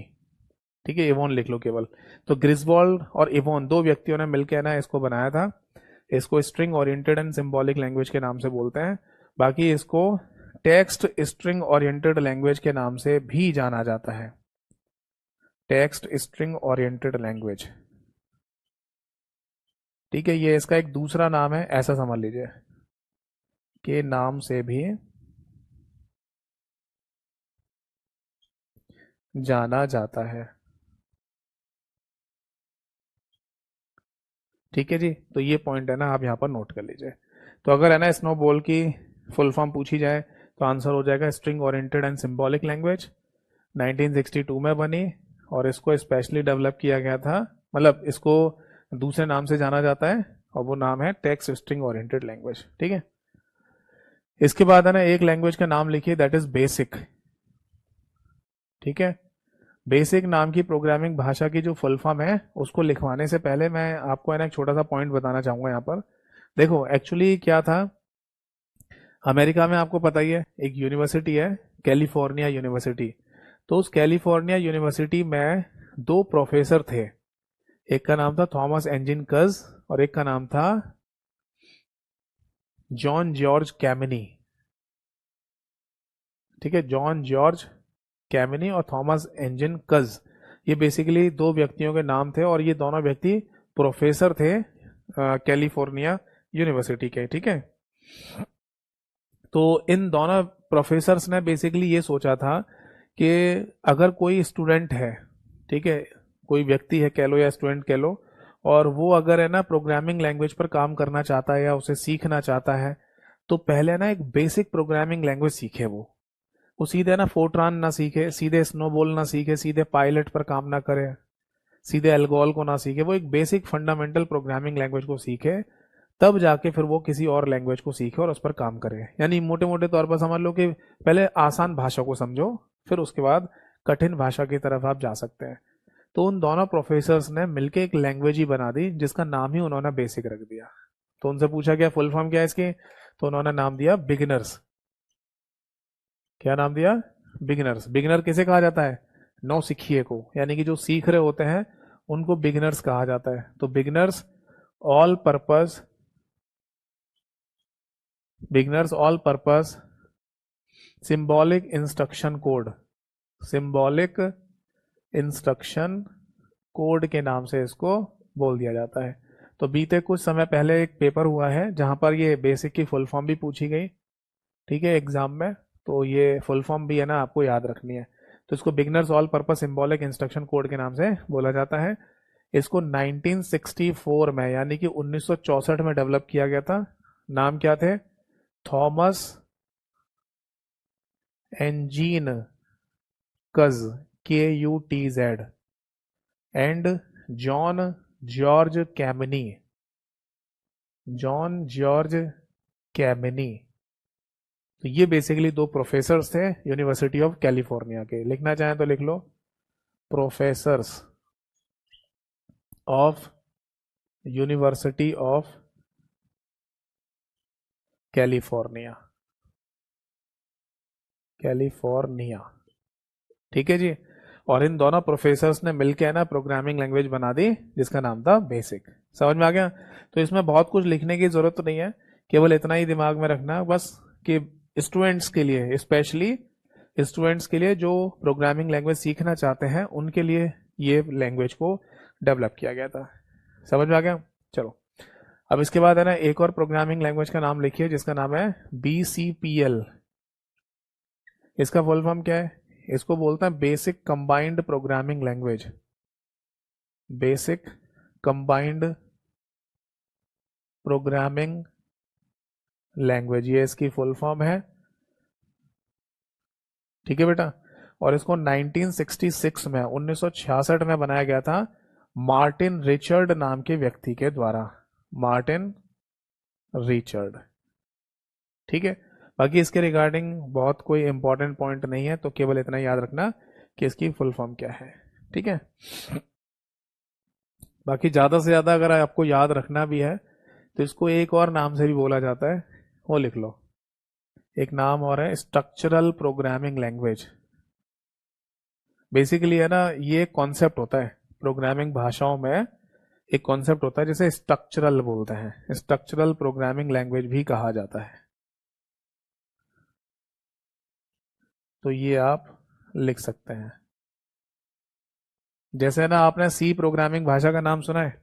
ठीक है, इवोन लिख लो केवल। तो ग्रिसवॉल्ड और इवोन दो व्यक्तियों ने मिलकर ना इसको बनाया था। इसको string oriented and symbolic language के नाम से बोलते हैं। बाकी इसको टेक्स्ट स्ट्रिंग ओरिएंटेड लैंग्वेज के नाम से भी जाना जाता है, टेक्स्ट स्ट्रिंग ओरिएंटेड लैंग्वेज, ठीक है। ये इसका एक दूसरा नाम है, ऐसा समझ लीजिए, के नाम से भी जाना जाता है, ठीक है जी। तो ये पॉइंट है ना, आप यहाँ पर नोट कर लीजिए। तो अगर है ना स्नोबॉल की फुल फॉर्म पूछी जाए तो आंसर हो जाएगा string oriented and symbolic language, 1962 में बनी, और इसको स्पेशली डेवलप किया गया था, मतलब इसको दूसरे नाम से जाना जाता है, और वो नाम है टेक्स्ट स्ट्रिंग ओरिएंटेड लैंग्वेज, ठीक है। इसके बाद है ना एक लैंग्वेज का नाम लिखिए, दैट इज बेसिक, ठीक है। बेसिक नाम की प्रोग्रामिंग भाषा की जो फुल फॉर्म है उसको लिखवाने से पहले मैं आपको है ना एक छोटा सा पॉइंट बताना चाहूंगा यहाँ पर। देखो एक्चुअली क्या था, अमेरिका में आपको पता ही है एक यूनिवर्सिटी है, कैलिफोर्निया यूनिवर्सिटी। तो उस कैलिफोर्निया यूनिवर्सिटी में दो प्रोफेसर थे, एक का नाम था थॉमस एंजिन कज और एक का नाम था जॉन जॉर्ज कैमिनी, ठीक है। जॉन जॉर्ज कैमिनी और थॉमस एंजिन कज, ये बेसिकली दो व्यक्तियों के नाम थे, और ये दोनों व्यक्ति प्रोफेसर थे कैलिफोर्निया यूनिवर्सिटी के, ठीक है। तो इन दोनों प्रोफेसर्स ने बेसिकली ये सोचा था कि अगर कोई स्टूडेंट है, ठीक है, कोई व्यक्ति है कह लो या स्टूडेंट कह लो, और वो अगर है ना प्रोग्रामिंग लैंग्वेज पर काम करना चाहता है या उसे सीखना चाहता है, तो पहले ना एक बेसिक प्रोग्रामिंग लैंग्वेज सीखे। वो सीधे ना फोर्ट्रान ना सीखे, सीधे स्नोबॉल ना सीखे, सीधे पायलट पर काम ना करे, सीधे एल्गोल को ना सीखे, वो एक बेसिक फंडामेंटल प्रोग्रामिंग लैंग्वेज को सीखे, तब जाके फिर वो किसी और लैंग्वेज को सीखे और उस पर काम करे। यानी मोटे मोटे तौर पर समझ लो कि पहले आसान भाषा को समझो, फिर उसके बाद कठिन भाषा की तरफ आप जा सकते हैं। तो उन दोनों प्रोफेसर्स ने मिलकर एक लैंग्वेज ही बना दी, जिसका नाम ही उन्होंने बेसिक रख दिया। तो उनसे पूछा गया फुल फॉर्म क्या है इसकी, तो उन्होंने नाम दिया बिगिनर्स। क्या नाम दिया, बिगिनर्स। बिगिनर किसे कहा जाता है, नौ सिखिए को, यानी कि जो सीख रहे होते हैं उनको बिगिनर्स कहा जाता है। तो beginners all purpose, beginners all purpose symbolic instruction code, symbolic instruction code के नाम से इसको बोल दिया जाता है। तो बीते कुछ समय पहले एक पेपर हुआ है जहां पर ये बेसिक की फुल फॉर्म भी पूछी गई, ठीक है, एग्जाम में। तो ये फुल फॉर्म भी है ना आपको याद रखनी है। तो इसको beginners all purpose symbolic instruction code के नाम से बोला जाता है। इसको 1964 में, यानी कि 1964 में डेवलप किया गया था। नाम क्या थे, थॉमस एंजीन Kurtz, KUTZ, and John George Kemeny, John George Kemeny. तो ये बेसिकली दो प्रोफेसर्स थे यूनिवर्सिटी ऑफ कैलिफोर्निया के। लिखना चाहें तो लिख लो, professors of University of California, California, ठीक है जी। और इन दोनों प्रोफेसर्स ने मिलकर ना प्रोग्रामिंग लैंग्वेज बना दी जिसका नाम था बेसिक। समझ में आ गया। तो इसमें बहुत कुछ लिखने की जरूरत तो नहीं है, केवल इतना ही दिमाग में रखना बस कि स्टूडेंट्स के लिए, स्पेशली स्टूडेंट्स के लिए जो प्रोग्रामिंग लैंग्वेज सीखना चाहते हैं, उनके लिए ये लैंग्वेज को डेवलप किया गया था। समझ में आ गया? चलो, अब इसके बाद है ना एक और प्रोग्रामिंग लैंग्वेज का नाम लिखिए जिसका नाम है BCPL। इसका फुल फॉर्म क्या है? इसको बोलते हैं basic combined programming language. Basic combined programming language, ये इसकी फुल फॉर्म है। ठीक है बेटा। और इसको 1966 में, 1966 में बनाया गया था मार्टिन रिचर्ड नाम के व्यक्ति के द्वारा। Martin Richard. ठीक है। बाकी इसके रिगार्डिंग बहुत कोई इंपॉर्टेंट पॉइंट नहीं है, तो केवल इतना याद रखना कि इसकी फुल फॉर्म क्या है। ठीक है। बाकी ज्यादा से ज्यादा अगर आपको याद रखना भी है तो इसको एक और नाम से भी बोला जाता है, वो लिख लो। एक नाम और है स्ट्रक्चरल प्रोग्रामिंग लैंग्वेज। बेसिकली है ना, ये कॉन्सेप्ट होता है प्रोग्रामिंग भाषाओं में, एक कॉन्सेप्ट होता है जिसे स्ट्रक्चरल बोलते हैं। स्ट्रक्चरल प्रोग्रामिंग लैंग्वेज भी कहा जाता है। तो ये आप लिख सकते हैं। जैसे ना आपने सी प्रोग्रामिंग भाषा का नाम सुना है।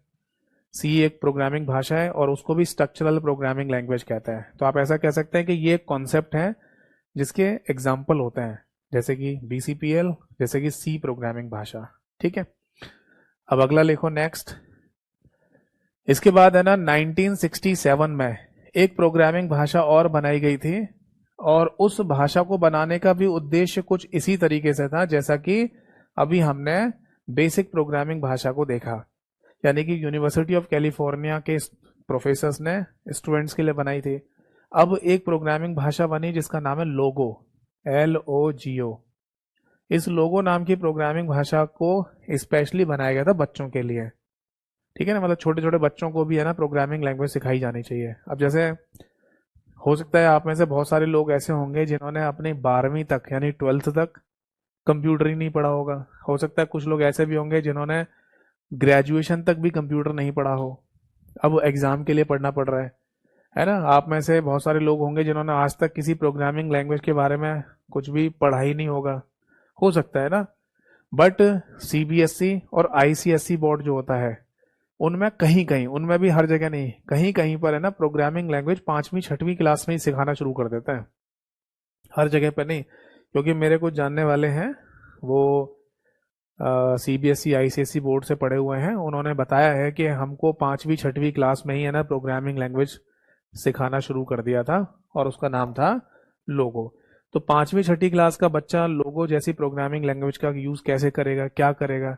सी एक प्रोग्रामिंग भाषा है और उसको भी स्ट्रक्चरल प्रोग्रामिंग लैंग्वेज कहते हैं। तो आप ऐसा कह सकते हैं कि ये कॉन्सेप्ट है जिसके एग्जाम्पल होते हैं, जैसे कि BCPL, जैसे कि सी प्रोग्रामिंग भाषा। ठीक है। अब अगला लिखो नेक्स्ट। इसके बाद है ना 1967 में एक प्रोग्रामिंग भाषा और बनाई गई थी, और उस भाषा को बनाने का भी उद्देश्य कुछ इसी तरीके से था जैसा कि अभी हमने बेसिक प्रोग्रामिंग भाषा को देखा। यानी कि यूनिवर्सिटी ऑफ कैलिफोर्निया के प्रोफेसर्स ने स्टूडेंट्स के लिए बनाई थी। अब एक प्रोग्रामिंग भाषा बनी जिसका नाम है लोगो, LOGO। इस लोगो नाम की प्रोग्रामिंग भाषा को स्पेशली बनाया गया था बच्चों के लिए। ठीक है ना, मतलब छोटे छोटे बच्चों को भी है ना प्रोग्रामिंग लैंग्वेज सिखाई जानी चाहिए। अब जैसे हो सकता है आप में से बहुत सारे लोग ऐसे होंगे जिन्होंने अपनी 12वीं तक यानी 12th तक कंप्यूटर ही नहीं पढ़ा होगा। हो सकता है कुछ लोग ऐसे भी होंगे जिन्होंने ग्रेजुएशन तक भी कंप्यूटर नहीं पढ़ा हो, अब एग्जाम के लिए पढ़ना पड़ रहा है ना। आप में से बहुत सारे लोग होंगे जिन्होंने आज तक किसी प्रोग्रामिंग लैंग्वेज के बारे में कुछ भी पढ़ा ही नहीं होगा, हो सकता है ना। बट CBSE और ICSE बोर्ड जो होता है, उनमें कहीं कहीं, उनमें भी हर जगह नहीं, कहीं कहीं पर है ना प्रोग्रामिंग लैंग्वेज 5वीं 6वीं क्लास में ही सिखाना शुरू कर देता है, हर जगह पर नहीं। क्योंकि मेरे कुछ जानने वाले हैं, वो CBSE ICSE बोर्ड से पढ़े हुए हैं, उन्होंने बताया है कि हमको 5वीं 6वीं क्लास में ही है ना प्रोग्रामिंग लैंग्वेज सिखाना शुरू कर दिया था, और उसका नाम था लोगो। तो 5वीं 6वीं क्लास का बच्चा लोगो जैसी प्रोग्रामिंग लैंग्वेज का यूज कैसे करेगा, क्या करेगा?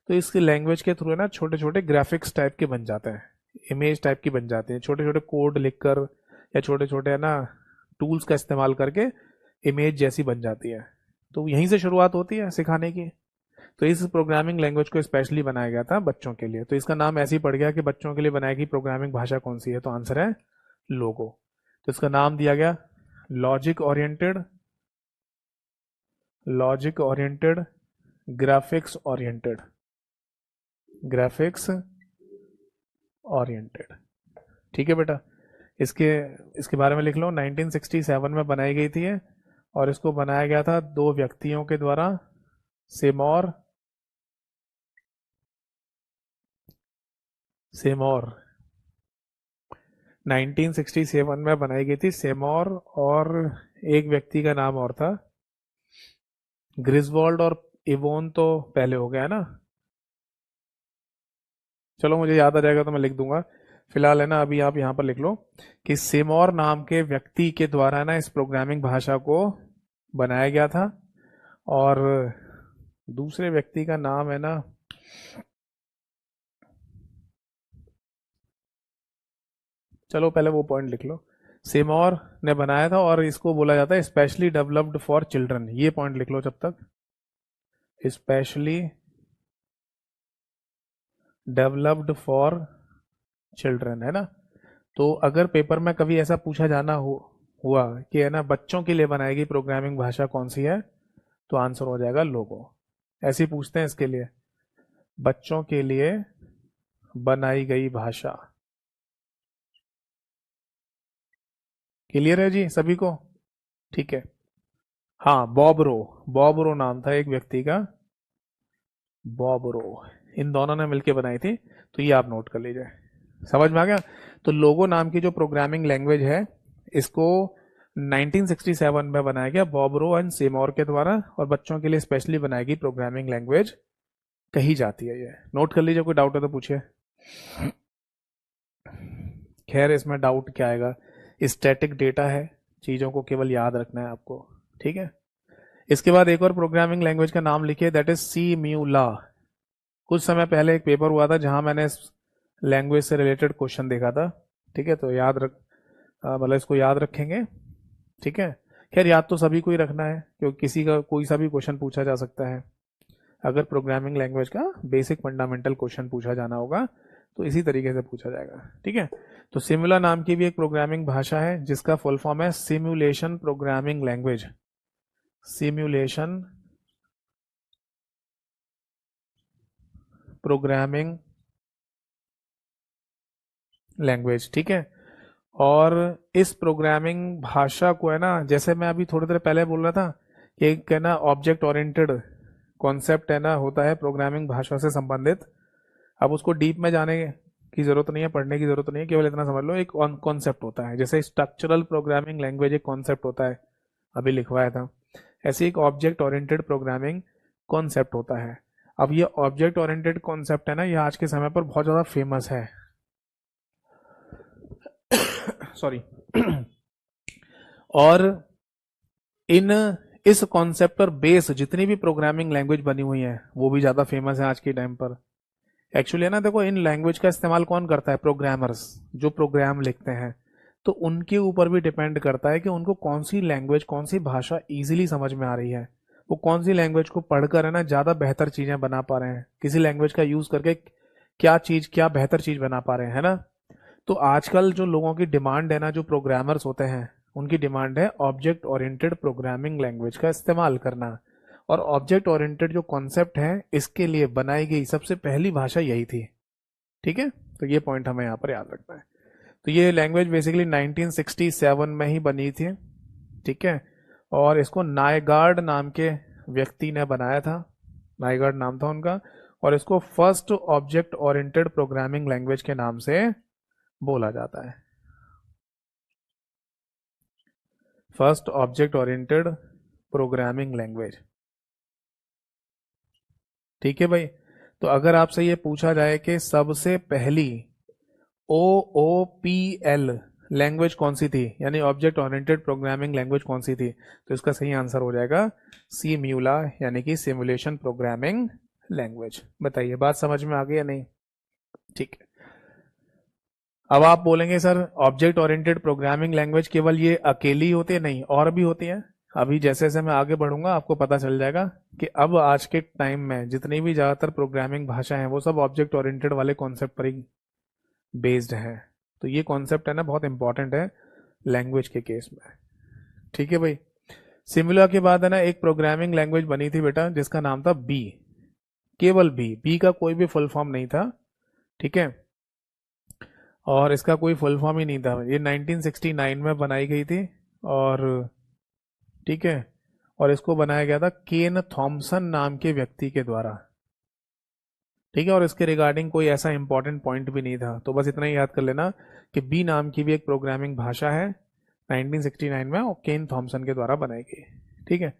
तो इस लैंग्वेज के थ्रू है ना छोटे छोटे ग्राफिक्स टाइप के बन जाते हैं, इमेज टाइप की बन जाती है, छोटे छोटे कोड लिखकर या छोटे छोटे है ना टूल्स का इस्तेमाल करके इमेज जैसी बन जाती है। तो यहीं से शुरुआत होती है सिखाने की। तो इस प्रोग्रामिंग लैंग्वेज को स्पेशली बनाया गया था बच्चों के लिए, तो इसका नाम ऐसे ही पड़ गया कि बच्चों के लिए बनाई गई प्रोग्रामिंग भाषा कौन सी है, तो आंसर है लोगो। तो इसका नाम दिया गया logic oriented, logic oriented, graphics oriented, graphics oriented. ठीक है बेटा। इसके इसके बारे में लिख लो, 1967 में बनाई गई थी ये, और इसको बनाया गया था दो व्यक्तियों के द्वारा, सेमोर, सेमोर 1967 में बनाई गई थी सेमोर, और एक व्यक्ति का नाम और था ग्रिजवॉल्ड, और इवोन तो पहले हो गया है ना। चलो मुझे याद आ जाएगा तो मैं लिख दूंगा, फिलहाल है ना अभी आप यहाँ पर लिख लो कि सेमोर नाम के व्यक्ति के द्वारा ना इस प्रोग्रामिंग भाषा को बनाया गया था, और दूसरे व्यक्ति का नाम है ना, चलो पहले वो पॉइंट लिख लो। सेमोर ने बनाया था और इसको बोला जाता है स्पेशली डेवलप्ड फॉर चिल्ड्रन, ये पॉइंट लिख लो जब तक, स्पेशली डेवलप्ड फॉर चिल्ड्रन, है ना। तो अगर पेपर में कभी ऐसा पूछा जाना हुआ कि है ना बच्चों के लिए बनाएगी प्रोग्रामिंग भाषा कौन सी है, तो आंसर हो जाएगा लोगो। ऐसे ही पूछते हैं इसके लिए, बच्चों के लिए बनाई गई भाषा। क्लियर है जी सभी को? ठीक है। हाँ, बॉब रो नाम था एक व्यक्ति का, बॉब रो। इन दोनों ने मिलकर बनाई थी, तो ये आप नोट कर लीजिए। समझ में आ गया? तो लोगो नाम की जो प्रोग्रामिंग लैंग्वेज है, इसको 1967 में बनाया गया बॉब रो एंड सेमोर के द्वारा, और बच्चों के लिए स्पेशली बनाई गई प्रोग्रामिंग लैंग्वेज कही जाती है। ये नोट कर लीजिए, कोई डाउट है तो पूछिए। खैर, इसमें डाउट क्या आएगा, स्टैटिक डेटा है, चीज़ों को केवल याद रखना है आपको। ठीक है। इसके बाद एक और प्रोग्रामिंग लैंग्वेज का नाम लिखिए, दैट इज सी म्यूला। कुछ समय पहले एक पेपर हुआ था जहां मैंने इस लैंग्वेज से रिलेटेड क्वेश्चन देखा था। ठीक है, तो याद रख, मतलब इसको याद रखेंगे। ठीक है। खैर, याद तो सभी को ही रखना है, क्योंकि किसी का कोई सा भी क्वेश्चन पूछा जा सकता है। अगर प्रोग्रामिंग लैंग्वेज का बेसिक फंडामेंटल क्वेश्चन पूछा जाना होगा तो इसी तरीके से पूछा जाएगा। ठीक है। तो सिमुला नाम की भी एक प्रोग्रामिंग भाषा है जिसका फुल फॉर्म है simulation programming language. Simulation programming language. ठीक है। और इस प्रोग्रामिंग भाषा को है ना, जैसे मैं अभी थोड़ी देर पहले बोल रहा था कि एक है ना ऑब्जेक्ट ओरिएंटेड कॉन्सेप्ट है ना होता है प्रोग्रामिंग भाषा से संबंधित। अब उसको डीप में जाने की जरूरत नहीं है, पढ़ने की जरूरत नहीं है, केवल इतना समझ लो एक कॉन्सेप्ट होता है। जैसे स्ट्रक्चरल प्रोग्रामिंग लैंग्वेज एक कॉन्सेप्ट होता है, अभी लिखवाया था, ऐसे एक ऑब्जेक्ट ओरिएंटेड प्रोग्रामिंग कॉन्सेप्ट होता है। अब ये ऑब्जेक्ट ओरिएंटेड कॉन्सेप्ट है ना, ये आज के समय पर बहुत ज़्यादा फेमस है। सॉरी। और इन इस कॉन्सेप्ट पर बेस जितनी भी प्रोग्रामिंग लैंग्वेज बनी हुई है वो भी ज़्यादा फेमस है आज के टाइम पर। एक्चुअली है ना, देखो इन लैंग्वेज का इस्तेमाल कौन करता है? प्रोग्रामर्स, जो प्रोग्राम लिखते हैं। तो उनके ऊपर भी डिपेंड करता है कि उनको कौन सी लैंग्वेज, कौन सी भाषा इजीली समझ में आ रही है, वो कौन सी लैंग्वेज को पढ़कर है ना ज़्यादा बेहतर चीज़ें बना पा रहे हैं, किसी लैंग्वेज का यूज़ करके क्या बेहतर चीज़ बना पा रहे हैं, है ना। तो आजकल जो लोगों की डिमांड है ना, जो प्रोग्रामर्स होते हैं, उनकी डिमांड है ऑब्जेक्ट ओरिएंटेड प्रोग्रामिंग लैंग्वेज का इस्तेमाल करना। और ऑब्जेक्ट ओरिएंटेड जो कॉन्सेप्ट है, इसके लिए बनाई गई सबसे पहली भाषा यही थी। ठीक है, तो ये पॉइंट हमें यहाँ पर याद रखना है। तो ये लैंग्वेज बेसिकली 1967 में ही बनी थी। ठीक है। और इसको नायगार्ड नाम के व्यक्ति ने बनाया था, नायगार्ड नाम था उनका। और इसको first object oriented programming language के नाम से बोला जाता है। First object oriented programming language. ठीक है भाई। तो अगर आपसे ये पूछा जाए कि सबसे पहली ओ ओ पी एल लैंग्वेज कौन सी थी, यानी ऑब्जेक्ट ओरिएंटेड प्रोग्रामिंग लैंग्वेज कौन सी थी, तो इसका सही आंसर हो जाएगा सी म्यूला, यानी कि सिमुलेशन प्रोग्रामिंग लैंग्वेज। बताइए, बात समझ में आ गई या नहीं? ठीक है। अब आप बोलेंगे sir object oriented programming language केवल ये अकेली होती है? नहीं, और भी होती है। अभी जैसे जैसे मैं आगे बढ़ूंगा आपको पता चल जाएगा कि अब आज के टाइम में जितनी भी ज़्यादातर प्रोग्रामिंग भाषा हैं वो सब ऑब्जेक्ट ओरिएंटेड वाले कॉन्सेप्ट पर ही बेस्ड है। तो ये कॉन्सेप्ट है ना बहुत इंपॉर्टेंट है लैंग्वेज के केस में। ठीक है भाई। सिमुला के बाद है ना एक प्रोग्रामिंग लैंग्वेज बनी थी बेटा जिसका नाम था बी। केवल बी, बी का कोई भी फुल फॉर्म नहीं था। ठीक है। और इसका कोई फुल फॉर्म ही नहीं था, ये 1969 में बनाई गई थी। और ठीक है, और इसको बनाया गया था केन थॉमसन नाम के व्यक्ति के द्वारा। ठीक है। और इसके रिगार्डिंग कोई ऐसा इंपॉर्टेंट पॉइंट भी नहीं था, तो बस इतना ही याद कर लेना कि बी नाम की भी एक प्रोग्रामिंग भाषा है 1969 में, और केन थॉमसन के द्वारा बनाई गई। ठीक है।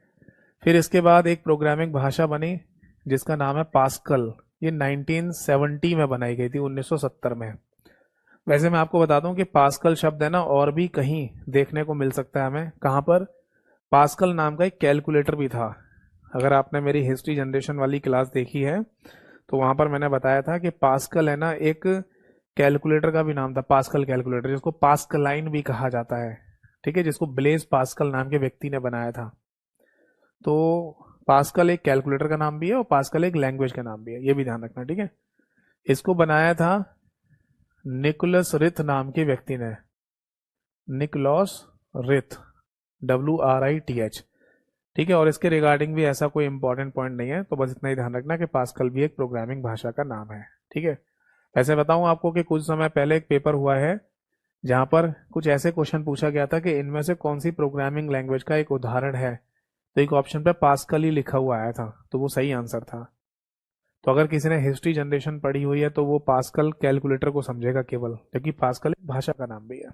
फिर इसके बाद एक प्रोग्रामिंग भाषा बनी जिसका नाम है पास्कल। ये 1970 में बनाई गई थी, 1970 में। वैसे मैं आपको बता दूं कि पास्कल शब्द है ना और भी कहीं देखने को मिल सकता है हमें। कहाँ पर? पास्कल नाम का एक कैलकुलेटर भी था। अगर आपने मेरी हिस्ट्री जनरेशन वाली क्लास देखी है तो वहां पर मैंने बताया था कि पास्कल है ना एक कैलकुलेटर का भी नाम था, पास्कल कैलकुलेटर, जिसको पास्कलाइन भी कहा जाता है। ठीक है, जिसको ब्लेज पास्कल नाम के व्यक्ति ने बनाया था। तो पास्कल एक कैलकुलेटर का नाम भी है और पास्कल एक लैंग्वेज का नाम भी है, ये भी ध्यान रखना। ठीक है। इसको बनाया था निकोलस रिथ नाम के व्यक्ति ने, निकोलस रिथ, WRITH। ठीक है। और इसके रिगार्डिंग भी ऐसा कोई इंपॉर्टेंट पॉइंट नहीं है, तो बस इतना ही ध्यान रखना कि पास्कल भी एक प्रोग्रामिंग भाषा का नाम है। ठीक है। ऐसे बताऊं आपको कि कुछ समय पहले एक पेपर हुआ है जहां पर कुछ ऐसे क्वेश्चन पूछा गया था कि इनमें से कौन सी प्रोग्रामिंग लैंग्वेज का एक उदाहरण है, तो एक ऑप्शन पे पास्कल ही लिखा हुआ आया था, तो वो सही आंसर था। तो अगर किसी ने हिस्ट्री जनरेशन पढ़ी हुई है तो वो पास्कल कैलकुलेटर को समझेगा केवल, क्योंकि पास्कल एक भाषा का नाम भी है।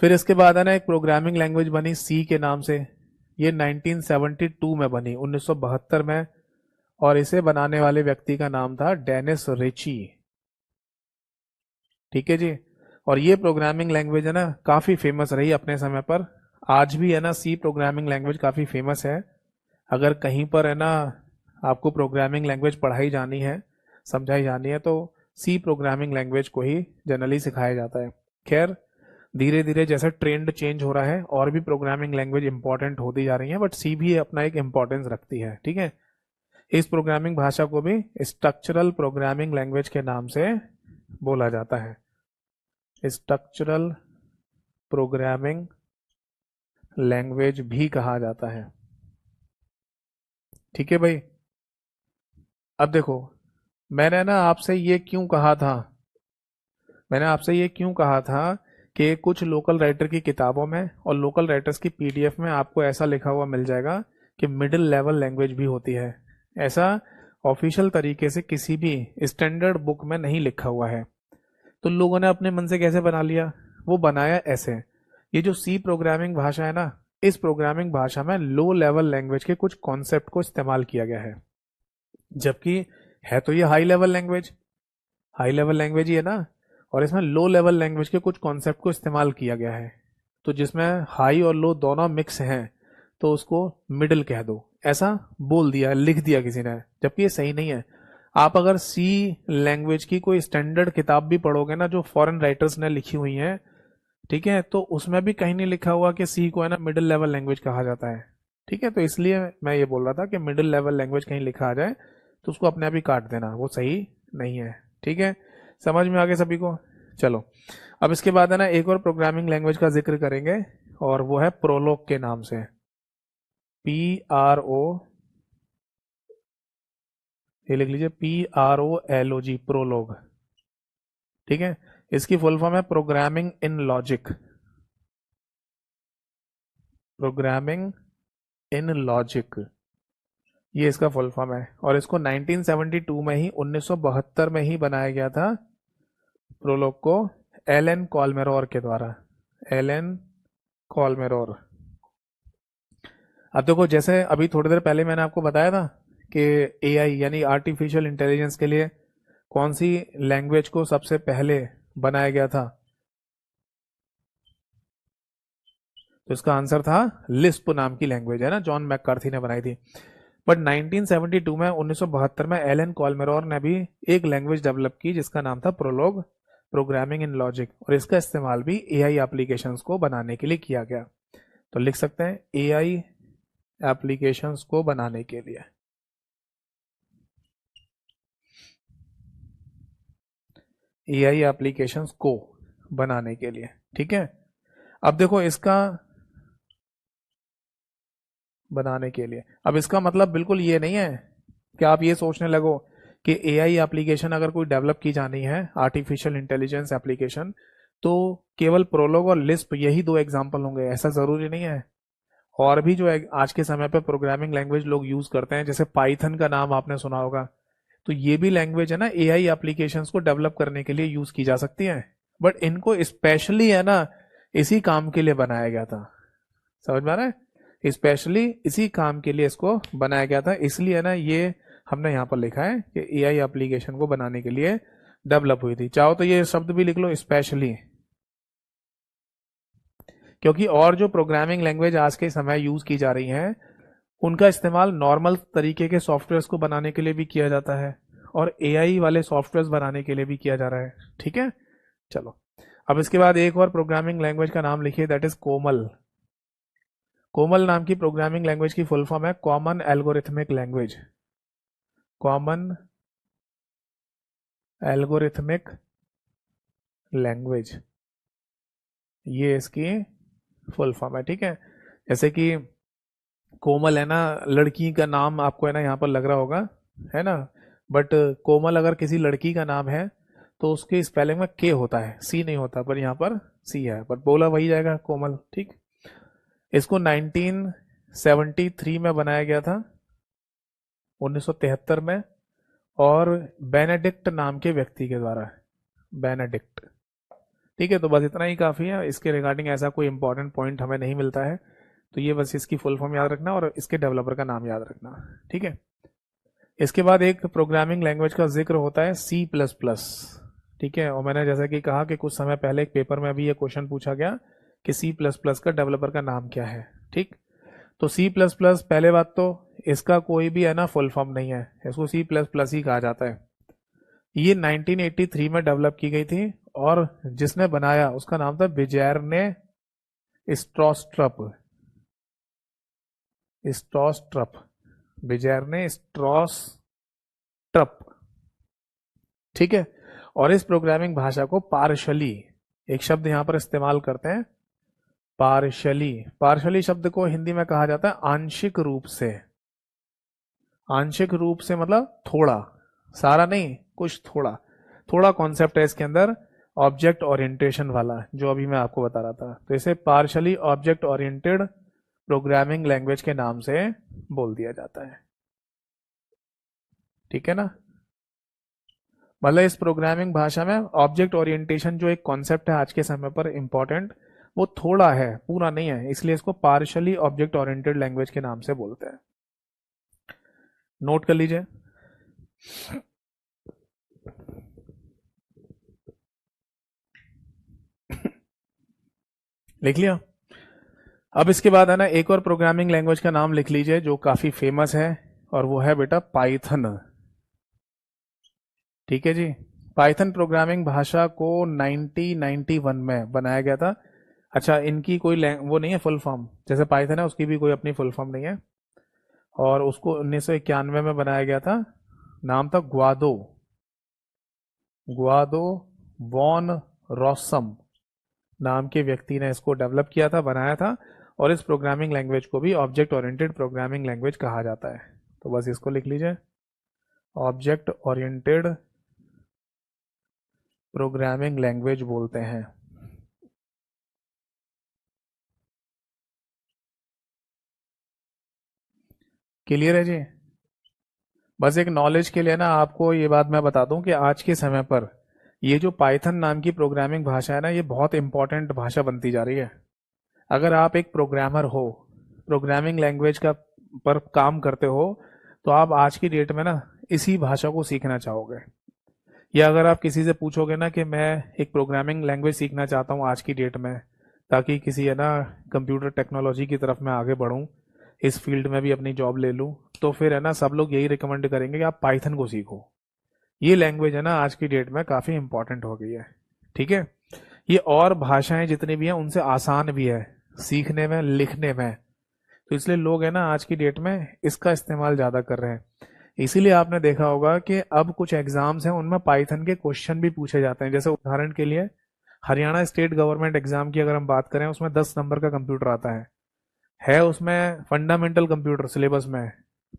फिर इसके बाद है ना एक प्रोग्रामिंग लैंग्वेज बनी सी के नाम से। ये 1972 में बनी, 1972 में, और इसे बनाने वाले व्यक्ति का नाम था डेनिस रिची। ठीक है जी। और ये प्रोग्रामिंग लैंग्वेज है ना काफी फेमस रही अपने समय पर। आज भी है ना सी प्रोग्रामिंग लैंग्वेज काफी फेमस है। अगर कहीं पर है ना आपको प्रोग्रामिंग लैंग्वेज पढ़ाई जानी है, समझाई जानी है, तो सी प्रोग्रामिंग लैंग्वेज को ही जनरली सिखाया जाता है। खैर, धीरे धीरे जैसे ट्रेंड चेंज हो रहा है और भी प्रोग्रामिंग लैंग्वेज इंपॉर्टेंट होती जा रही है, बट सी भी अपना एक इंपॉर्टेंस रखती है। ठीक है। इस प्रोग्रामिंग भाषा को भी स्ट्रक्चरल प्रोग्रामिंग लैंग्वेज के नाम से बोला जाता है। स्ट्रक्चरल प्रोग्रामिंग लैंग्वेज भी कहा जाता है। ठीक है भाई। अब देखो, मैंने ना आपसे ये क्यों कहा था, मैंने आपसे ये क्यों कहा था कि कुछ लोकल राइटर की किताबों में और लोकल राइटर्स की पीडीएफ में आपको ऐसा लिखा हुआ मिल जाएगा कि मिडिल लेवल लैंग्वेज भी होती है। ऐसा ऑफिशियल तरीके से किसी भी स्टैंडर्ड बुक में नहीं लिखा हुआ है। तो लोगों ने अपने मन से कैसे बना लिया, वो बनाया ऐसे। ये जो सी प्रोग्रामिंग भाषा है ना, इस प्रोग्रामिंग भाषा में लो लेवल लैंग्वेज के कुछ कॉन्सेप्ट को इस्तेमाल किया गया है, जबकि है तो ये high level language, high level language ही है ना, और इसमें लो लेवल लैंग्वेज के कुछ कॉन्सेप्ट को इस्तेमाल किया गया है। तो जिसमें हाई और लो दोनों मिक्स हैं, तो उसको मिडिल कह दो, ऐसा बोल दिया, लिख दिया किसी ने, जबकि ये सही नहीं है। आप अगर सी लैंग्वेज की कोई स्टैंडर्ड किताब भी पढ़ोगे ना जो फॉरेन राइटर्स ने लिखी हुई है, ठीक है, तो उसमें भी कहीं नहीं लिखा हुआ कि सी को है ना मिडिल लेवल लैंग्वेज कहा जाता है। ठीक है, तो इसलिए मैं ये बोल रहा था कि मिडिल लेवल लैंग्वेज कहीं लिखा आ जाए तो उसको अपने आप ही काट देना, वो सही नहीं है। ठीक है, समझ में आ गया सभी को। चलो, अब इसके बाद है ना एक और प्रोग्रामिंग लैंग्वेज का जिक्र करेंगे, और वो है प्रोलॉग के नाम से। PRO, ये लिख लीजिए, PROLOG, प्रोलॉग। ठीक है, इसकी फुल फॉर्म है programming in logic, programming in logic, ये इसका फुल फॉर्म है। और इसको 1972 में ही, 1972 में ही बनाया गया था प्रोलॉग को, एलन कॉलमेरोर के द्वारा, एलन कॉलमेरोर। अब देखो, जैसे अभी थोड़ी देर पहले मैंने आपको बताया था कि एआई यानी आर्टिफिशियल इंटेलिजेंस के लिए कौन सी लैंग्वेज को सबसे पहले बनाया गया था, तो इसका आंसर था लिस्प नाम की लैंग्वेज, है ना, जॉन मैककार्थी ने बनाई थी। बट 1972 में, 1972 में एलन कॉलमेरोर ने भी एक लैंग्वेज डेवलप की जिसका नाम था प्रोलॉग, प्रोग्रामिंग इन लॉजिक, और इसका इस्तेमाल भी एआई एप्लीकेशंस को बनाने के लिए किया गया। तो लिख सकते हैं एआई एप्लीकेशंस को बनाने के लिए, एआई एप्लीकेशंस को बनाने के लिए। ठीक है, अब देखो इसका बनाने के लिए, अब इसका मतलब बिल्कुल ये नहीं है कि आप ये सोचने लगो कि एआई एप्लीकेशन अगर कोई डेवलप की जानी है, आर्टिफिशियल इंटेलिजेंस एप्लीकेशन, तो केवल प्रोलॉग और लिस्प यही दो एग्जाम्पल होंगे, ऐसा जरूरी नहीं है। और भी जो आज के समय पे प्रोग्रामिंग लैंग्वेज लोग यूज करते हैं, जैसे पाइथन का नाम आपने सुना होगा, तो ये भी लैंग्वेज है ना एआई एप्लीकेशंस को डेवलप करने के लिए यूज की जा सकती है। बट इनको स्पेशली है ना इसी काम के लिए बनाया गया था, समझ में आ रहा है, स्पेशली इसी काम के लिए इसको बनाया गया था, इसलिए ना ये हमने यहाँ पर लिखा है कि एआई एप्लीकेशन को बनाने के लिए डेवलप हुई थी। चाहो तो ये शब्द भी लिख लो, स्पेशली, क्योंकि और जो प्रोग्रामिंग लैंग्वेज आज के समय यूज की जा रही हैं उनका इस्तेमाल नॉर्मल तरीके के सॉफ्टवेयर्स को बनाने के लिए भी किया जाता है, और एआई वाले सॉफ्टवेयर्स बनाने के लिए भी किया जा रहा है। ठीक है, चलो, अब इसके बाद एक और प्रोग्रामिंग लैंग्वेज का नाम लिखिए, दैट इज कोमल। कोमल नाम की प्रोग्रामिंग लैंग्वेज की फुल फॉर्म है common algorithmic language, common algorithmic language, ये इसकी फुल फॉर्म है। ठीक है, जैसे कि कोमल है ना, लड़की का नाम आपको है ना यहाँ पर लग रहा होगा, है ना, बट कोमल अगर किसी लड़की का नाम है तो उसकी स्पेलिंग में के होता है, सी नहीं होता, पर यहाँ पर सी है, पर बोला वही जाएगा कोमल। ठीक, इसको 1973 में बनाया गया था, 1973 में, और बेनेडिक्ट नाम के व्यक्ति के द्वारा, बेनेडिक्ट। ठीक है, तो बस इतना ही काफ़ी है, इसके रिगार्डिंग ऐसा कोई इंपॉर्टेंट पॉइंट हमें नहीं मिलता है, तो ये बस इसकी फुल फॉर्म याद रखना और इसके डेवलपर का नाम याद रखना। ठीक है, इसके बाद एक प्रोग्रामिंग लैंग्वेज का जिक्र होता है सी प्लस प्लस। ठीक है, और मैंने जैसा कि कहा कि कुछ समय पहले एक पेपर में भी ये क्वेश्चन पूछा गया कि सी प्लस प्लस का डेवलपर का नाम क्या है। ठीक, तो सी प्लस प्लस, पहले बात तो इसका कोई भी है ना फुल फॉर्म नहीं है, इसको सी प्लस प्लस ही कहा जाता है। ये 1983 में डेवलप की गई थी और जिसने बनाया उसका नाम था विजयर्ने स्ट्रॉस्ट्रप, स्ट्रॉस्ट्रप, विजयर्ने स्ट्रॉस्ट्रप। ठीक है, और इस प्रोग्रामिंग भाषा को पार्शली, एक शब्द यहां पर इस्तेमाल करते हैं, पार्शली। पार्शली शब्द को हिंदी में कहा जाता है आंशिक रूप से। आंशिक रूप से मतलब थोड़ा, सारा नहीं, कुछ थोड़ा। थोड़ा कॉन्सेप्ट है इसके अंदर ऑब्जेक्ट ओरिएंटेशन वाला, जो अभी मैं आपको बता रहा था, तो इसे partially object oriented programming language के नाम से बोल दिया जाता है। ठीक है ना, मतलब इस प्रोग्रामिंग भाषा में ऑब्जेक्ट ओरिएंटेशन जो एक कॉन्सेप्ट है आज के समय पर इंपॉर्टेंट, वो थोड़ा है, पूरा नहीं है, इसलिए इसको पार्शली ऑब्जेक्ट ओरिएंटेड लैंग्वेज के नाम से बोलते हैं। नोट कर लीजिए। लिख लिया। अब इसके बाद है ना एक और प्रोग्रामिंग लैंग्वेज का नाम लिख लीजिए जो काफी फेमस है, और वो है बेटा पाइथन। ठीक है जी, पाइथन प्रोग्रामिंग भाषा को 1991 में बनाया गया था। अच्छा, इनकी कोई वो नहीं है फुल फॉर्म, जैसे पाइथन है उसकी भी कोई अपनी फुल फॉर्म नहीं है, और उसको 1991 में बनाया गया था। नाम था ग्वादो, ग्वादो वॉन रॉसम नाम के व्यक्ति ने इसको डेवलप किया था, बनाया था, और इस प्रोग्रामिंग लैंग्वेज को भी ऑब्जेक्ट ओरिएंटेड प्रोग्रामिंग लैंग्वेज कहा जाता है। तो बस इसको लिख लीजिए, ऑब्जेक्ट ओरिएंटेड प्रोग्रामिंग लैंग्वेज बोलते हैं। क्लियर है जी। बस एक नॉलेज के लिए ना आपको ये बात मैं बता दूं कि आज के समय पर ये जो पाइथन नाम की प्रोग्रामिंग भाषा है ना, ये बहुत इंपॉर्टेंट भाषा बनती जा रही है। अगर आप एक प्रोग्रामर हो, प्रोग्रामिंग लैंग्वेज का पर काम करते हो, तो आप आज की डेट में ना इसी भाषा को सीखना चाहोगे। या अगर आप किसी से पूछोगे ना कि मैं एक प्रोग्रामिंग लैंग्वेज सीखना चाहता हूँ आज की डेट में, ताकि किसी है ना कंप्यूटर टेक्नोलॉजी की तरफ मैं आगे बढ़ूँ, इस फील्ड में भी अपनी जॉब ले लूँ, तो फिर है ना सब लोग यही रिकमेंड करेंगे कि आप पाइथन को सीखो। ये लैंग्वेज है ना आज की डेट में काफ़ी इंपॉर्टेंट हो गई है। ठीक है, ये और भाषाएं जितनी भी हैं उनसे आसान भी है सीखने में, लिखने में, तो इसलिए लोग है ना आज की डेट में इसका इस्तेमाल ज़्यादा कर रहे हैं। इसीलिए आपने देखा होगा कि अब कुछ एग्जाम्स हैं उनमें पाइथन के क्वेश्चन भी पूछे जाते हैं। जैसे उदाहरण के लिए हरियाणा स्टेट गवर्नमेंट एग्जाम की अगर हम बात करें, उसमें 10 नंबर का कंप्यूटर आता है उसमें फंडामेंटल कंप्यूटर सिलेबस में,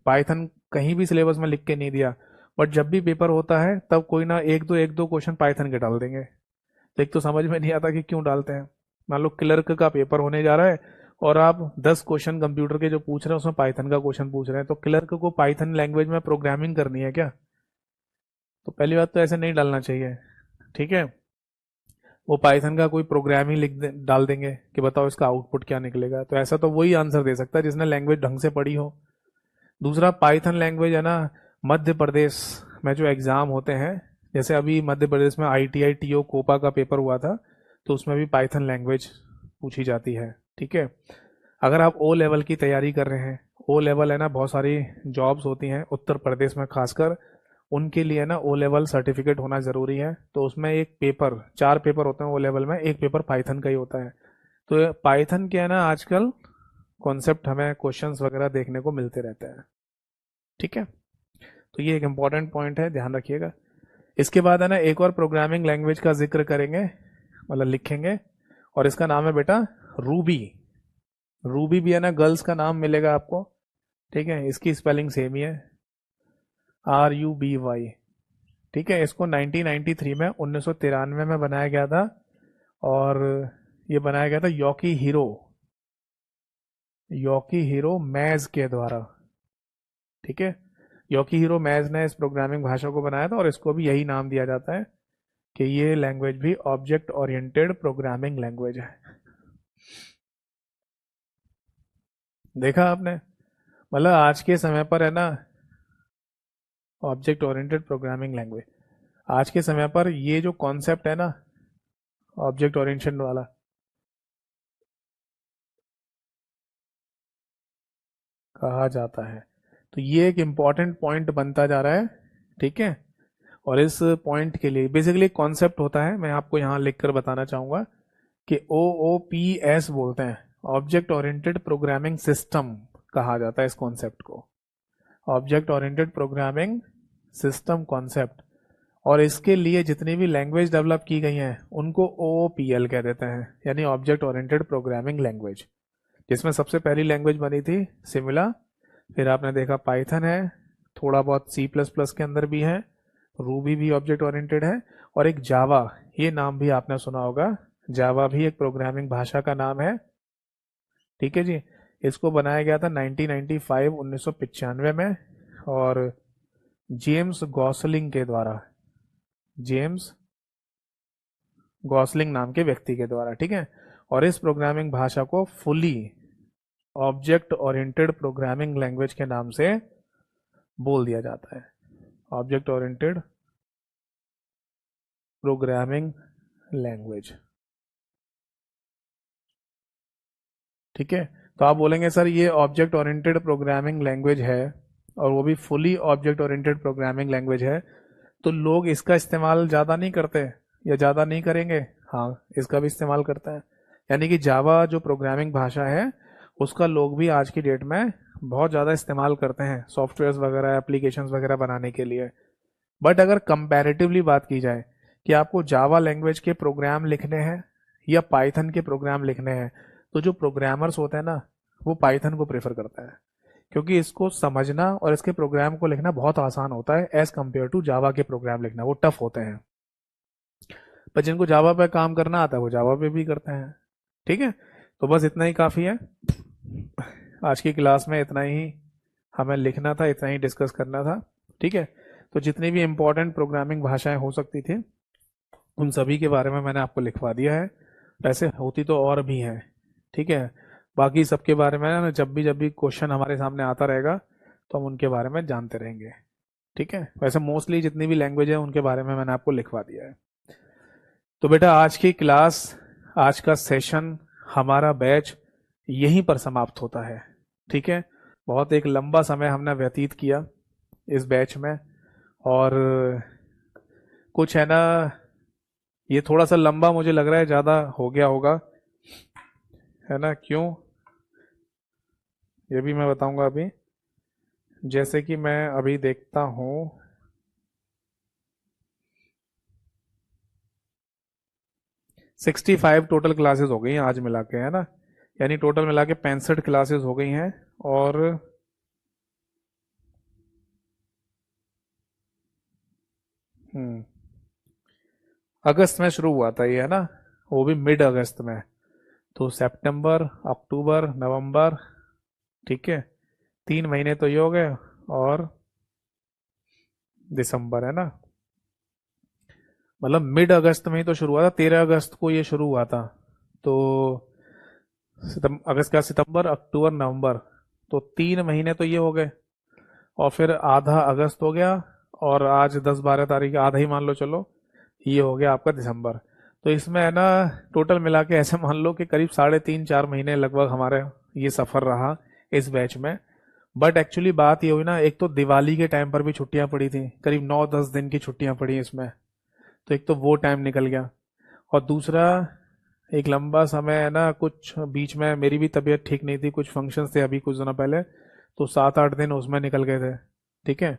पाइथन कहीं भी सिलेबस में लिख के नहीं दिया, बट जब भी पेपर होता है तब कोई ना एक दो क्वेश्चन पाइथन के डाल देंगे। तो एक तो समझ में नहीं आता कि क्यों डालते हैं। मान लो क्लर्क का पेपर होने जा रहा है और आप 10 क्वेश्चन कंप्यूटर के जो पूछ रहे हैं उसमें पाइथन का क्वेश्चन पूछ रहे हैं, तो क्लर्क को पाइथन लैंग्वेज में प्रोग्रामिंग करनी है क्या? तो पहली बात तो ऐसे नहीं डालना चाहिए। ठीक है, वो पाइथन का कोई प्रोग्राम ही डाल देंगे कि बताओ इसका आउटपुट क्या निकलेगा, तो ऐसा तो वही आंसर दे सकता है जिसने लैंग्वेज ढंग से पढ़ी हो। दूसरा, पाइथन लैंग्वेज है ना मध्य प्रदेश में जो एग्जाम होते हैं, जैसे अभी मध्य प्रदेश में ITI TO कोपा का पेपर हुआ था, तो उसमें भी पाइथन लैंग्वेज पूछी जाती है। ठीक है, अगर आप ओ लेवल की तैयारी कर रहे हैं, ओ लेवल है ना बहुत सारी जॉब्स होती हैं उत्तर प्रदेश में खासकर, उनके लिए ना ओ लेवल सर्टिफिकेट होना ज़रूरी है, तो उसमें एक पेपर, 4 पेपर होते हैं ओ लेवल में, एक पेपर पाइथन का ही होता है। तो पाइथन के है ना आजकल कॉन्सेप्ट हमें क्वेश्चंस वगैरह देखने को मिलते रहते हैं। ठीक है, तो ये एक इम्पॉर्टेंट पॉइंट है, ध्यान रखिएगा। इसके बाद है ना एक और प्रोग्रामिंग लैंग्वेज का जिक्र करेंगे, मतलब लिखेंगे, और इसका नाम है बेटा रूबी। रूबी भी है ना गर्ल्स का नाम मिलेगा आपको। ठीक है, इसकी स्पेलिंग सेम ही है, RUBY। ठीक है, इसको 1993 में 1993 में बनाया गया था, और ये बनाया गया था योकी हीरो मैज के द्वारा। ठीक है, योकी हीरो मैज ने इस प्रोग्रामिंग भाषा को बनाया था, और इसको भी यही नाम दिया जाता है कि ये लैंग्वेज भी ऑब्जेक्ट ओरिएंटेड प्रोग्रामिंग लैंग्वेज है। देखा आपने, मतलब आज के समय पर है ना, ऑब्जेक्ट ओरिएंटेड प्रोग्रामिंग लैंग्वेज, आज के समय पर ये जो कॉन्सेप्ट है ना ऑब्जेक्ट ओरिएंटेड वाला, कहा जाता है। तो ये एक इम्पॉर्टेंट पॉइंट बनता जा रहा है। ठीक है, और इस पॉइंट के लिए बेसिकली कॉन्सेप्ट होता है, मैं आपको यहाँ लिखकर बताना चाहूंगा कि OOPS बोलते हैं, ऑब्जेक्ट ओरिएंटेड प्रोग्रामिंग सिस्टम कहा जाता है इस कॉन्सेप्ट को, object oriented programming system concept. और इसके लिए जितनी भी लैंग्वेज डेवलप की गई हैं उनको OOPL कह देते हैं, यानी ऑब्जेक्ट ओरिएंटेड प्रोग्रामिंग लैंग्वेज। जिसमें सबसे पहली लैंग्वेज बनी थी सिमिला, फिर आपने देखा पाइथन है, थोड़ा बहुत C++ के अंदर भी है, रूबी भी ऑब्जेक्ट ओरिएंटेड है, और एक जावा, ये नाम भी आपने सुना होगा, जावा भी एक प्रोग्रामिंग भाषा का नाम है। ठीक है जी, इसको बनाया गया था 1995 में, और जेम्स गॉसलिंग के द्वारा, जेम्स गॉसलिंग नाम के व्यक्ति के द्वारा। ठीक है, और इस प्रोग्रामिंग भाषा को fully object oriented programming language के नाम से बोल दिया जाता है, ऑब्जेक्ट ओरिएंटेड प्रोग्रामिंग लैंग्वेज। ठीक है, तो आप बोलेंगे सर ये ऑब्जेक्ट ओरिएंटेड प्रोग्रामिंग लैंग्वेज है, और वो भी fully object oriented programming language है, तो लोग इसका इस्तेमाल ज़्यादा नहीं करते या ज़्यादा नहीं करेंगे? हाँ, इसका भी इस्तेमाल करते हैं। यानी कि जावा जो प्रोग्रामिंग भाषा है उसका लोग भी आज की डेट में बहुत ज़्यादा इस्तेमाल करते हैं सॉफ्टवेयर्स वगैरह, एप्लीकेशंस वगैरह बनाने के लिए। बट अगर कंपैरेटिवली बात की जाए कि आपको जावा लैंग्वेज के प्रोग्राम लिखने हैं या पाइथन के प्रोग्राम लिखने हैं, तो जो प्रोग्रामर्स होते हैं ना वो पाइथन को प्रेफर करता है, क्योंकि इसको समझना और इसके प्रोग्राम को लिखना बहुत आसान होता है एज कम्पेयर टू जावा के प्रोग्राम लिखना, वो टफ होते हैं। पर जिनको जावा पे काम करना आता है वो जावा पे भी करते हैं। ठीक है, तो बस इतना ही काफ़ी है आज की क्लास में, इतना ही हमें लिखना था, इतना ही डिस्कस करना था। ठीक है, तो जितनी भी इम्पोर्टेंट प्रोग्रामिंग भाषाएं हो सकती थी उन सभी के बारे में मैंने आपको लिखवा दिया है। वैसे होती तो और भी हैं, ठीक है, बाकी सबके बारे में ना जब भी क्वेश्चन हमारे सामने आता रहेगा तो हम उनके बारे में जानते रहेंगे। ठीक है, वैसे मोस्टली जितनी भी लैंग्वेज है उनके बारे में मैंने आपको लिखवा दिया है। तो बेटा आज की क्लास, आज का सेशन, हमारा बैच यहीं पर समाप्त होता है। ठीक है, बहुत एक लंबा समय हमने व्यतीत किया इस बैच में, और कुछ है ना, ये थोड़ा सा लंबा मुझे लग रहा है, ज़्यादा हो गया होगा, है ना? क्यों, ये भी मैं बताऊंगा अभी। जैसे कि मैं अभी देखता हूँ 65 टोटल क्लासेस हो गई हैं आज मिला के, है ना? यानी टोटल मिला के 65 क्लासेस हो गई हैं, और अगस्त में शुरू हुआ था ये, है ना? वो भी मिड अगस्त में, तो सितंबर, अक्टूबर, नवंबर, ठीक है, 3 महीने तो ये हो गए, और दिसंबर, है ना? मतलब मिड अगस्त में ही तो शुरू हुआ था, 13 अगस्त को ये शुरू हुआ था। तो अगस्त का सितंबर, अक्टूबर, नवंबर, तो 3 महीने तो ये हो गए, और फिर आधा अगस्त हो गया, और आज 10-12 तारीख, आधा ही मान लो चलो, ये हो गया आपका दिसंबर। तो इसमें है ना टोटल मिला के ऐसे मान लो कि करीब 3.5-4 महीने लगभग हमारे ये सफ़र रहा इस बैच में। बट एक्चुअली बात ये हुई ना, एक तो दिवाली के टाइम पर भी छुट्टियां पड़ी थी, करीब 9-10 दिन की छुट्टियां पड़ी इसमें, तो एक तो वो टाइम निकल गया, और दूसरा एक लंबा समय है ना, कुछ बीच में मेरी भी तबीयत ठीक नहीं थी, कुछ फंक्शंस थे अभी कुछ दिनों पहले, तो 7-8 दिन उसमें निकल गए थे। ठीक है,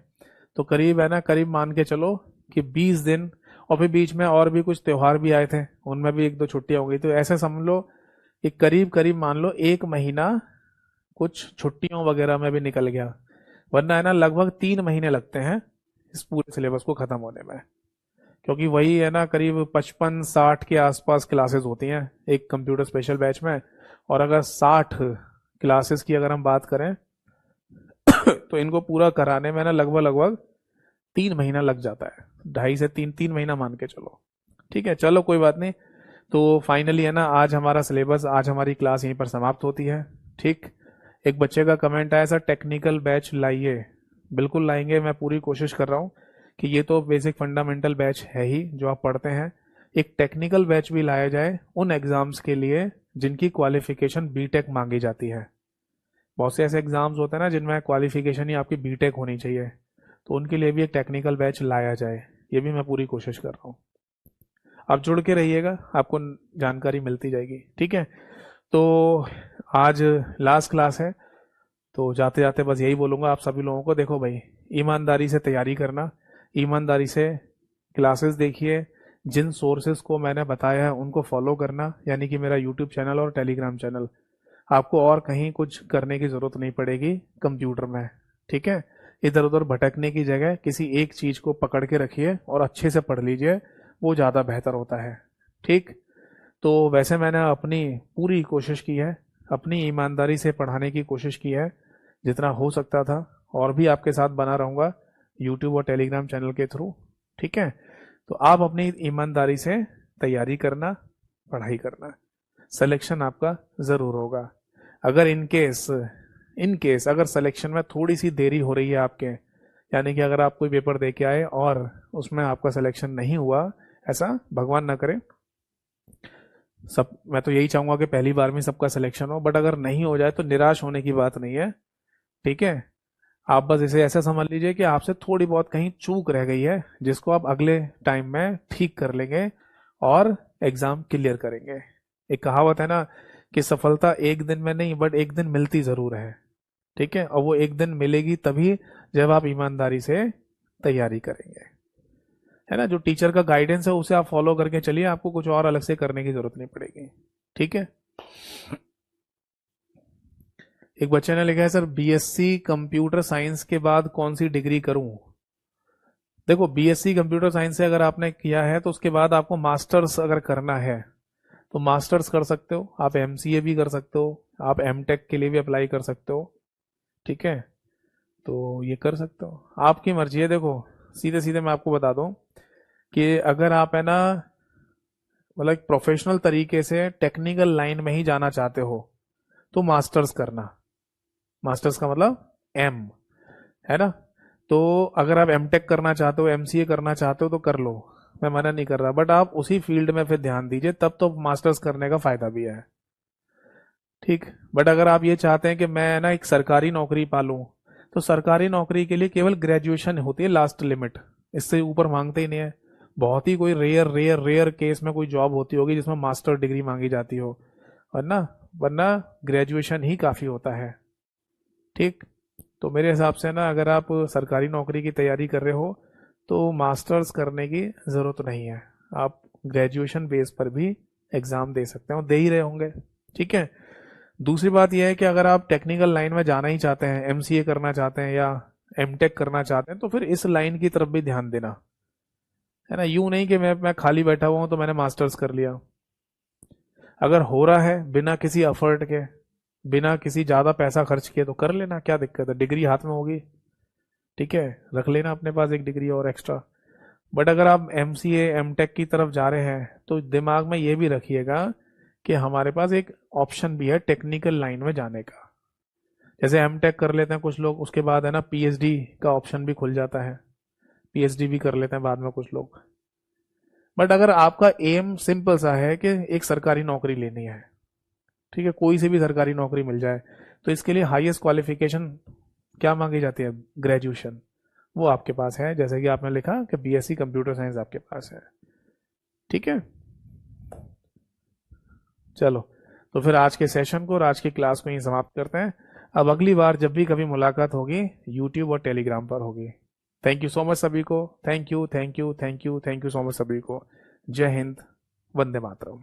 तो करीब है ना, करीब मान के चलो कि 20 दिन, और फिर बीच में और भी कुछ त्यौहार भी आए थे, उनमें भी 1-2 छुट्टियां हो गई, तो ऐसे समझ लो कि करीब करीब मान लो 1 महीना कुछ छुट्टियों वगैरह में भी निकल गया, वरना है ना लगभग 3 महीने लगते हैं इस पूरे सिलेबस को ख़त्म होने में, क्योंकि वही है ना, करीब 55-60 के आसपास क्लासेस होती हैं एक कंप्यूटर स्पेशल बैच में। और अगर 60 क्लासेस की अगर हम बात करें तो इनको पूरा कराने में ना लगभग लगभग 3 महीना लग जाता है, 2.5 से 3 महीना मान के चलो। ठीक है, चलो कोई बात नहीं। तो फाइनली है ना, आज हमारा सिलेबस, आज हमारी क्लास यहीं पर समाप्त होती है। ठीक। एक बच्चे का कमेंट आया, सर टेक्निकल बैच लाइए। बिल्कुल लाएंगे, मैं पूरी कोशिश कर रहा हूँ कि ये तो बेसिक फंडामेंटल बैच है ही जो आप पढ़ते हैं, एक टेक्निकल बैच भी लाया जाए उन एग्जाम्स के लिए जिनकी क्वालिफिकेशन बीटेक मांगी जाती है। बहुत से ऐसे एग्जाम्स होते हैं ना जिनमें क्वालिफिकेशन ही आपकी बीटेक होनी चाहिए, तो उनके लिए भी एक टेक्निकल बैच लाया जाए, ये भी मैं पूरी कोशिश कर रहा हूँ। आप जुड़ के रहिएगा, आपको जानकारी मिलती जाएगी। ठीक है, तो आज लास्ट क्लास है, तो जाते जाते बस यही बोलूँगा आप सभी लोगों को, देखो भाई, ईमानदारी से तैयारी करना, ईमानदारी से क्लासेस देखिए, जिन सोर्सेज को मैंने बताया है उनको फॉलो करना, यानी कि मेरा यूट्यूब चैनल और टेलीग्राम चैनल। आपको और कहीं कुछ करने की ज़रूरत नहीं पड़ेगी कंप्यूटर में। ठीक है, इधर उधर भटकने की जगह किसी एक चीज़ को पकड़ के रखिए और अच्छे से पढ़ लीजिए, वो ज़्यादा बेहतर होता है। ठीक। तो वैसे मैंने अपनी पूरी कोशिश की है, अपनी ईमानदारी से पढ़ाने की कोशिश की है जितना हो सकता था, और भी आपके साथ बना रहूँगा यूट्यूब और टेलीग्राम चैनल के थ्रू। ठीक है, तो आप अपनी ईमानदारी से तैयारी करना, पढ़ाई करना, सिलेक्शन आपका ज़रूर होगा। अगर इन केस अगर सिलेक्शन में थोड़ी सी देरी हो रही है आपके, यानी कि अगर आप कोई पेपर दे के आए और उसमें आपका सिलेक्शन नहीं हुआ, ऐसा भगवान ना करे, सब, मैं तो यही चाहूंगा कि पहली बार में सबका सिलेक्शन हो, बट अगर नहीं हो जाए तो निराश होने की बात नहीं है। ठीक है, आप बस इसे ऐसा समझ लीजिए कि आपसे थोड़ी बहुत कहीं चूक रह गई है, जिसको आप अगले टाइम में ठीक कर लेंगे और एग्जाम क्लियर करेंगे। एक कहावत है ना कि सफलता एक दिन में नहीं, बट एक दिन मिलती जरूर है। ठीक है, और वो एक दिन मिलेगी तभी जब आप ईमानदारी से तैयारी करेंगे, है ना। जो टीचर का गाइडेंस है उसे आप फॉलो करके चलिए, आपको कुछ और अलग से करने की जरूरत नहीं पड़ेगी। ठीक है, एक बच्चे ने लिखा है, सर बीएससी कंप्यूटर साइंस के बाद कौन सी डिग्री करूं। देखो, बीएससी कंप्यूटर साइंस से अगर आपने किया है तो उसके बाद आपको मास्टर्स अगर करना है तो मास्टर्स कर सकते हो, आप एमसीए भी कर सकते हो, आप एमटेक के लिए भी अप्लाई कर सकते हो। ठीक है, तो ये कर सकते हो, आपकी मर्जी है। देखो, सीधे सीधे मैं आपको बता दूं कि अगर आप है ना, मतलब प्रोफेशनल तरीके से टेक्निकल लाइन में ही जाना चाहते हो तो मास्टर्स करना। मास्टर्स का मतलब एम, है ना। तो अगर आप एमटेक करना चाहते हो, एमसीए करना चाहते हो तो कर लो, मैं मना नहीं कर रहा, बट आप उसी फील्ड में फिर ध्यान दीजिए, तब तो मास्टर्स करने का फायदा भी है। ठीक। बट अगर आप ये चाहते हैं कि मैं ना एक सरकारी नौकरी पालूं, तो सरकारी नौकरी के लिए केवल ग्रेजुएशन होती है लास्ट लिमिट, इससे ऊपर मांगते ही नहीं है। बहुत ही कोई रेयर रेयर रेयर केस में कोई जॉब होती होगी जिसमें मास्टर डिग्री मांगी जाती हो, वरना वरना ग्रेजुएशन ही काफ़ी होता है। ठीक। तो मेरे हिसाब से ना, अगर आप सरकारी नौकरी की तैयारी कर रहे हो तो मास्टर्स करने की ज़रूरत नहीं है, आप ग्रेजुएशन बेस पर भी एग्ज़ाम दे सकते हो, दे ही रहे होंगे। ठीक है, दूसरी बात यह है कि अगर आप टेक्निकल लाइन में जाना ही चाहते हैं, एमसीए करना चाहते हैं या एमटेक करना चाहते हैं, तो फिर इस लाइन की तरफ भी ध्यान देना, है ना। यूं नहीं कि मैं खाली बैठा हुआ हूं तो मैंने मास्टर्स कर लिया। अगर हो रहा है बिना किसी एफर्ट के, बिना किसी ज़्यादा पैसा खर्च किए, तो कर लेना, क्या दिक्कत है, डिग्री हाथ में होगी। ठीक है, रख लेना अपने पास एक डिग्री और एक्स्ट्रा। बट अगर आप एमसीए एमटेक की तरफ जा रहे हैं तो दिमाग में ये भी रखिएगा कि हमारे पास एक ऑप्शन भी है टेक्निकल लाइन में जाने का। जैसे एमटेक कर लेते हैं कुछ लोग, उसके बाद है ना पीएचडी का ऑप्शन भी खुल जाता है, पीएचडी भी कर लेते हैं बाद में कुछ लोग। बट अगर आपका एम सिंपल सा है कि एक सरकारी नौकरी लेनी है, ठीक है, कोई से भी सरकारी नौकरी मिल जाए, तो इसके लिए हाईएस्ट क्वालिफिकेशन क्या मांगी जाती है, ग्रेजुएशन, वो आपके पास है, जैसे कि आपने लिखा कि बीएससी कंप्यूटर साइंस आपके पास है। ठीक है, चलो, तो फिर आज के सेशन को और आज की क्लास को यहीं समाप्त करते हैं। अब अगली बार जब भी कभी मुलाकात होगी यूट्यूब और टेलीग्राम पर होगी। थैंक यू सो मच सभी को, thank you thank you thank you thank you so much सभी को। जय हिंद, वंदे मातरम।